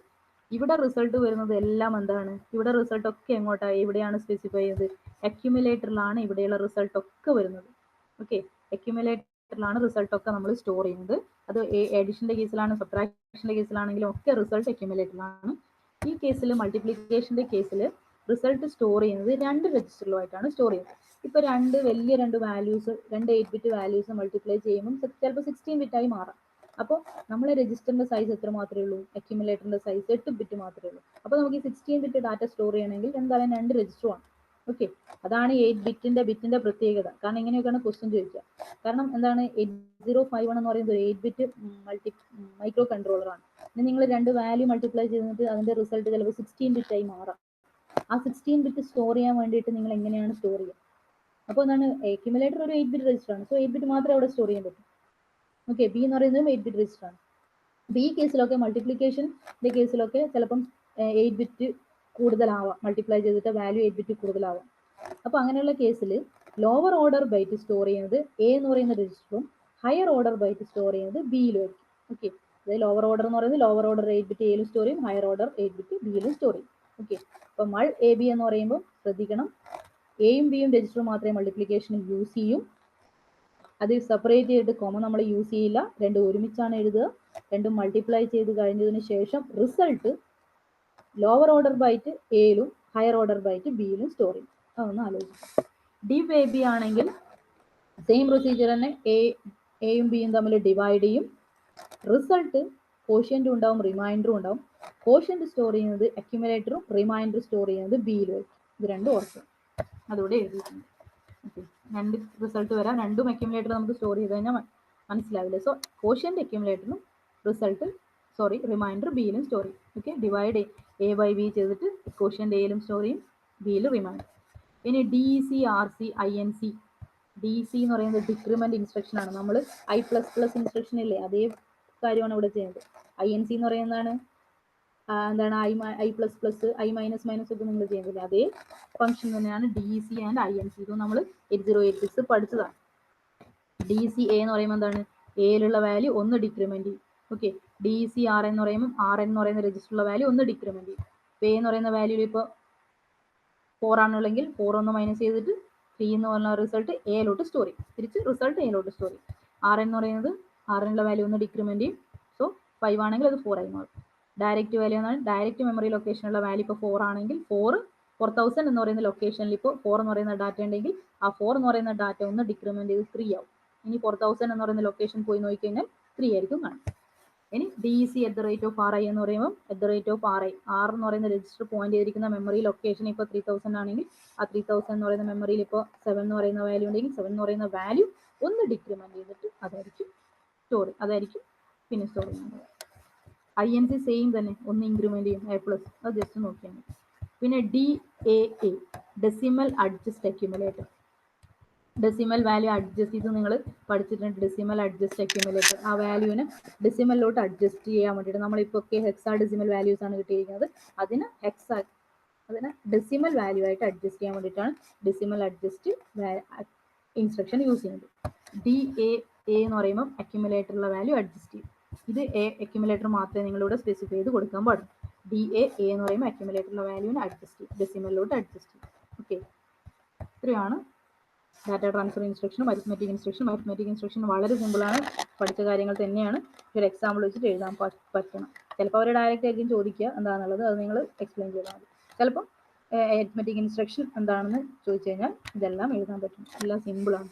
ഇവിടെ റിസൾട്ട് വരുന്നത് എല്ലാം എന്താണ്, ഇവിടെ റിസൾട്ട് ഒക്കെ എങ്ങോട്ടാണ്, എവിടെയാണ് സ്പെസിഫൈ ചെയ്തത്, അക്യുമുലേറ്ററിലാണ് ഇവിടെയുള്ള റിസൾട്ട് ഒക്കെ വരുന്നത്. ഓക്കെ, അക്യുമുലേറ്ററിലാണ് റിസൾട്ട് ഒക്കെ നമ്മൾ സ്റ്റോർ ചെയ്യുന്നത്. അത് എഡിഷന്റെ കേസിലാണ്, സബ്ട്രാക്ഷന്റെ കേസിലാണെങ്കിലും ഒക്കെ റിസൾട്ട് അക്യുമുലേറ്ററിലാണ്. ഈ കേസിൽ മൾട്ടിപ്ലിക്കേഷന്റെ കേസിൽ റിസൾട്ട് സ്റ്റോർ ചെയ്യുന്നത് രണ്ട് രജിസ്റ്ററിലുമായിട്ടാണ് സ്റ്റോർ ചെയ്യുന്നത്. ഇപ്പൊ വലിയ രണ്ട് വാല്യൂസ്, രണ്ട് 8-bit വാല്യൂസ് മൾട്ടിപ്ലൈ ചെയ്യുമ്പോൾ ചിലപ്പോൾ 16-bit ആയി മാറാം. അപ്പോൾ നമ്മളെ രജിസ്റ്ററിന്റെ സൈസ് എത്ര മാത്രമേ ഉള്ളൂ, അക്യുമുലേറ്ററിന്റെ സൈസ് 8-bit മാത്രമേ ഉള്ളൂ. അപ്പോൾ നമുക്ക് ഈ 16-bit ഡാറ്റ സ്റ്റോർ ചെയ്യണമെങ്കിൽ എന്തായാലും രണ്ട് രജിസ്റ്ററുമാണ്. ഓക്കെ, അതാണ് 8-bit പ്രത്യേകത. കാരണം ഇങ്ങനെയൊക്കെയാണ് ക്വസ്റ്റ്യൻ ചോദിക്കുക. കാരണം എന്താണ്, 8051 എന്ന് പറയുന്നത് ഒരു 8-bit മൈക്രോ കൺട്രോളറാണ്. ഇനി നിങ്ങൾ രണ്ട് വാല്യൂ മൾട്ടിപ്ലൈ ചെയ്തിട്ട് അതിന്റെ റിസൾട്ട് ചിലപ്പോൾ 16-bit ആയി മാറാം. ആ 16-bit സ്റ്റോർ ചെയ്യാൻ വേണ്ടിയിട്ട് നിങ്ങൾ എങ്ങനെയാണ് സ്റ്റോർ ചെയ്യുക? അപ്പോൾ എന്താണ്, അക്യുമുലേറ്റർ ഒരു 8-bit രജിസ്റ്റർ ആണ്. സോ 8-bit മാത്രമേ അവിടെ സ്റ്റോർ ചെയ്യാൻ പറ്റും. ഓക്കെ, ബി എന്ന് പറയുന്നതും 8-bit രജിസ്റ്റർ ആണ്. ഈ കേസിലൊക്കെ മൾട്ടിപ്ലിക്കേഷന്റെ കേസിലൊക്കെ ചിലപ്പം 8-bit കൂടുതലാവാം, മൾട്ടിപ്ലൈ ചെയ്തിട്ട് വാല്യൂ 8-bit കൂടുതലാവാം. അപ്പോൾ അങ്ങനെയുള്ള കേസിൽ ലോവർ ഓർഡർ ബൈറ്റ് സ്റ്റോർ ചെയ്യുന്നത് എ എന്ന് പറയുന്ന രജിസ്റ്ററും ഹയർ ഓർഡർ ബൈറ്റ് സ്റ്റോർ ചെയ്യുന്നത് ബിയിലും ആയിരിക്കും. ഓക്കെ, അതായത് ലോവർ ഓർഡർ എന്ന് പറയുന്നത് ലോവർ ഓർഡർ 8-bit എയിലും സ്റ്റോർ ചെയ്യും, ഹയർ ഓർഡർ 8-bit ബിയിലും സ്റ്റോർ ചെയ്യും. ഓക്കെ, അപ്പോൾ മൾ എ ബി എന്ന് പറയുമ്പോൾ ശ്രദ്ധിക്കണം, എയും ബിയും രജിസ്റ്റർ മാത്രമേ മൾട്ടിപ്ലിക്കേഷൻ യൂസ് ചെയ്യും. അത് സെപ്പറേറ്റ് ചെയ്തിട്ട് കോമ നമ്മൾ യൂസ് ചെയ്യില്ല, രണ്ടും ഒരുമിച്ചാണ് എഴുതുക. രണ്ടും മൾട്ടിപ്ലൈ ചെയ്ത് കഴിഞ്ഞതിന് ശേഷം റിസൾട്ട് ലോവർ ഓർഡർ ബൈറ്റ് എയിലും ഹയർ ഓർഡർ ബൈറ്റ് ബിയിലും സ്റ്റോർ ചെയ്യും. അതൊന്ന് ആലോചിക്കാം. ഡിവ് എ ബി ആണെങ്കിൽ സെയിം പ്രൊസീജിയർ തന്നെ, എയും ബിയും തമ്മിൽ ഡിവൈഡ് ചെയ്യും. റിസൾട്ട് കോഷ്യന്റും ഉണ്ടാവും, റിമൈൻഡറും ഉണ്ടാവും. കോഷ്യന്റ് സ്റ്റോർ ചെയ്യുന്നത് അക്യുമുലേറ്ററും റിമൈൻഡർ സ്റ്റോർ ചെയ്യുന്നത് ബിയിലും ആയിരിക്കും. ഇത് രണ്ടും ഓർക്കും, അതുകൂടെ എഴുതിയിട്ടുണ്ട്. ഓക്കെ, രണ്ട് റിസൾട്ട് വരാം, രണ്ടും അക്യുമുലേറ്റർ നമുക്ക് സ്റ്റോർ ചെയ്ത് കഴിഞ്ഞാൽ മനസ്സിലാവില്ല. സോ കോഷ്യന്റ് അക്യുമുലേറ്ററും റിമൈൻഡർ ബിയിലും സ്റ്റോർ ചെയ്യും. Okay, divide A by B ചെയ്തിട്ട് കോഷ്യന്റ് എയിലും സ്റ്റോർ ചെയ്യും, ബിയിൽ റിമൈൻഡർ. ഇനി D C R C I N C. D C എന്ന് പറയുന്നത് ഡിക്രിമെന്റ് ഇൻസ്ട്രക്ഷൻ ആണ്. നമ്മൾ I++ ഇൻസ്ട്രക്ഷൻ ഇല്ലേ, അതേ കാര്യമാണ് ഇവിടെ ചെയ്യുന്നത്. ഐ എൻ സി എന്ന് പറയുന്നതാണ് എന്താണ്, I++, I-, ഒക്കെ നിങ്ങൾ ചെയ്യുന്നില്ല, അതേ ഫംഗ്ഷൻ തന്നെയാണ് D C and I N C. ഇത് നമ്മൾ 8086 പഠിച്ചതാണ്. ഡി സി എ എന്ന് പറയുമ്പോൾ എന്താണ്, എയിലുള്ള വാല്യൂ ഒന്ന് ഡിക്രിമെന്റ് ചെയ്യും. ഓക്കെ, ഡി സി ആർ എന്ന് പറയുമ്പോൾ ആർ എന്ന് പറയുന്ന രജിസ്റ്ററുള്ള വാല്യൂ ഒന്ന് ഡിക്രിമെന്റ് ചെയ്യും. എ എന്ന് പറയുന്ന വാല്യൂയിൽ ഇപ്പോൾ 4 ആണുള്ളെങ്കിൽ 4 ഒന്ന് മൈനസ് ചെയ്തിട്ട് 3 എന്ന് പറഞ്ഞ റിസൾട്ട് എയിലോട്ട് സ്റ്റോർ ചെയ്യും, തിരിച്ച് റിസൾട്ട് എയിലോട്ട് സ്റ്റോർ ചെയ്യും. ആർ എന്ന് പറയുന്നത് ആറിനുള്ള വാല്യൂ ഒന്ന് ഡിക്രിമെന്റ് ചെയ്യും. സോ 5 ആണെങ്കിൽ അത് 4 ആയി മാറും. ഡയറക്റ്റ് വാല്യൂ എന്നാണ്, ഡയറക്റ്റ് മെമ്മറി ലൊക്കേഷനുള്ള വാല്യൂ ഇപ്പോൾ 4 ആണെങ്കിൽ 4000 എന്ന് പറയുന്ന ലൊക്കേഷനിൽ ഇപ്പോൾ 4 എന്ന് പറയുന്ന ഡാറ്റ ഉണ്ടെങ്കിൽ ആ 4 എന്ന് പറയുന്ന ഡാറ്റ ഒന്ന് ഡിക്രിമെന്റ് ചെയ്ത് 3 ആവും. ഇനി 4000 എന്ന് പറയുന്ന ലൊക്കേഷൻ പോയി നോക്കിക്കഴിഞ്ഞാൽ 3 ആയിരിക്കും കാണും. ഇനി DEC@RI എന്ന് പറയുമ്പോൾ @RI, ആർ എന്ന് പറയുന്ന രജിസ്റ്റർ പോയിന്റ് ചെയ്തിരിക്കുന്ന മെമ്മറി ലൊക്കേഷൻ ഇപ്പോൾ 3000 ആണെങ്കിൽ ആ 3000 എന്ന് പറയുന്ന മെമ്മറിയിൽ ഇപ്പോൾ 7 എന്ന് പറയുന്ന വാല്യൂ ഉണ്ടെങ്കിൽ 7 എന്ന് പറയുന്ന വാല്യൂ ഒന്ന് ഡിക്രിമെന്റ് ചെയ്തിട്ട് അതായിരിക്കും പിന്നെ സ്റ്റോർ ചെയ്യുന്നത്. INC സെയിം തന്നെ, ഒന്ന് ഇൻക്രിമെന്റ് ചെയ്യും, A+, അത് ജസ്റ്റ് നോക്കിയാൽ മതി. പിന്നെ DAA, decimal adjust accumulator. Decimal value adjust ചെയ്ത് നിങ്ങൾ പഠിച്ചിട്ടുണ്ട്. ഡെസിമൽ അഡ്ജസ്റ്റ് അക്യുമുലേറ്റർ, ആ വാല്യൂവിനെ ഡെസിമലിലോട്ട് അഡ്ജസ്റ്റ് ചെയ്യാൻ വേണ്ടിയിട്ട് നമ്മളിപ്പോൾ ഒക്കെ ഹെക്സാ ഡെസിമൽ വാല്യൂസ് ആണ് കിട്ടിയിരിക്കുന്നത്, അതിനെ ഡെസിമൽ വാല്യൂ ആയിട്ട് അഡ്ജസ്റ്റ് ചെയ്യാൻ വേണ്ടിയിട്ടാണ് ഡെസിമൽ അഡ്ജസ്റ്റ് ഇൻസ്ട്രക്ഷൻ യൂസ് ചെയ്യുന്നത്. DAA എന്ന് പറയുമ്പോൾ അക്യുമുലേറ്ററിലുള്ള വാല്യൂ അഡ്ജസ്റ്റ് ചെയ്യും. ഇത് അക്യുമുലേറ്റർ മാത്രമേ നിങ്ങളിവിടെ സ്പെസിഫൈ ചെയ്ത് കൊടുക്കാൻ പാടുള്ളൂ. DAA എന്ന് പറയുമ്പോൾ അക്യുമുലേറ്ററിലുള്ള വാല്യൂവിനെ അഡ്ജസ്റ്റ് ചെയ്യും, ഡെസിമലിലോട്ട് അഡ്ജസ്റ്റ് ചെയ്യും. ഓക്കെ, ഇത്രയാണ് ഡാറ്റ ട്രാൻസ്ഫർ ഇൻസ്ട്രക്ഷനും അരിത്മെറ്റിക് ഇൻസ്ട്രക്ഷൻ വളരെ സിമ്പിളാണ്, പഠിച്ച കാര്യങ്ങൾ തന്നെയാണ്. ഒരു എക്സാമ്പിൾ വെച്ചിട്ട് എഴുതാൻ പറ്റണം. ചിലപ്പോൾ അവർ ഡയറക്റ്റ് ആയിരിക്കും ചോദിക്കുക എന്താണെന്നുള്ളത്, അത് നിങ്ങൾ എക്സ്പ്ലെയിൻ ചെയ്താൽ മതി. ചിലപ്പം അരിത്മെറ്റിക് ഇൻസ്ട്രക്ഷൻ എന്താണെന്ന് ചോദിച്ചു കഴിഞ്ഞാൽ ഇതെല്ലാം എഴുതാൻ പറ്റും, എല്ലാം സിമ്പിളാണ്.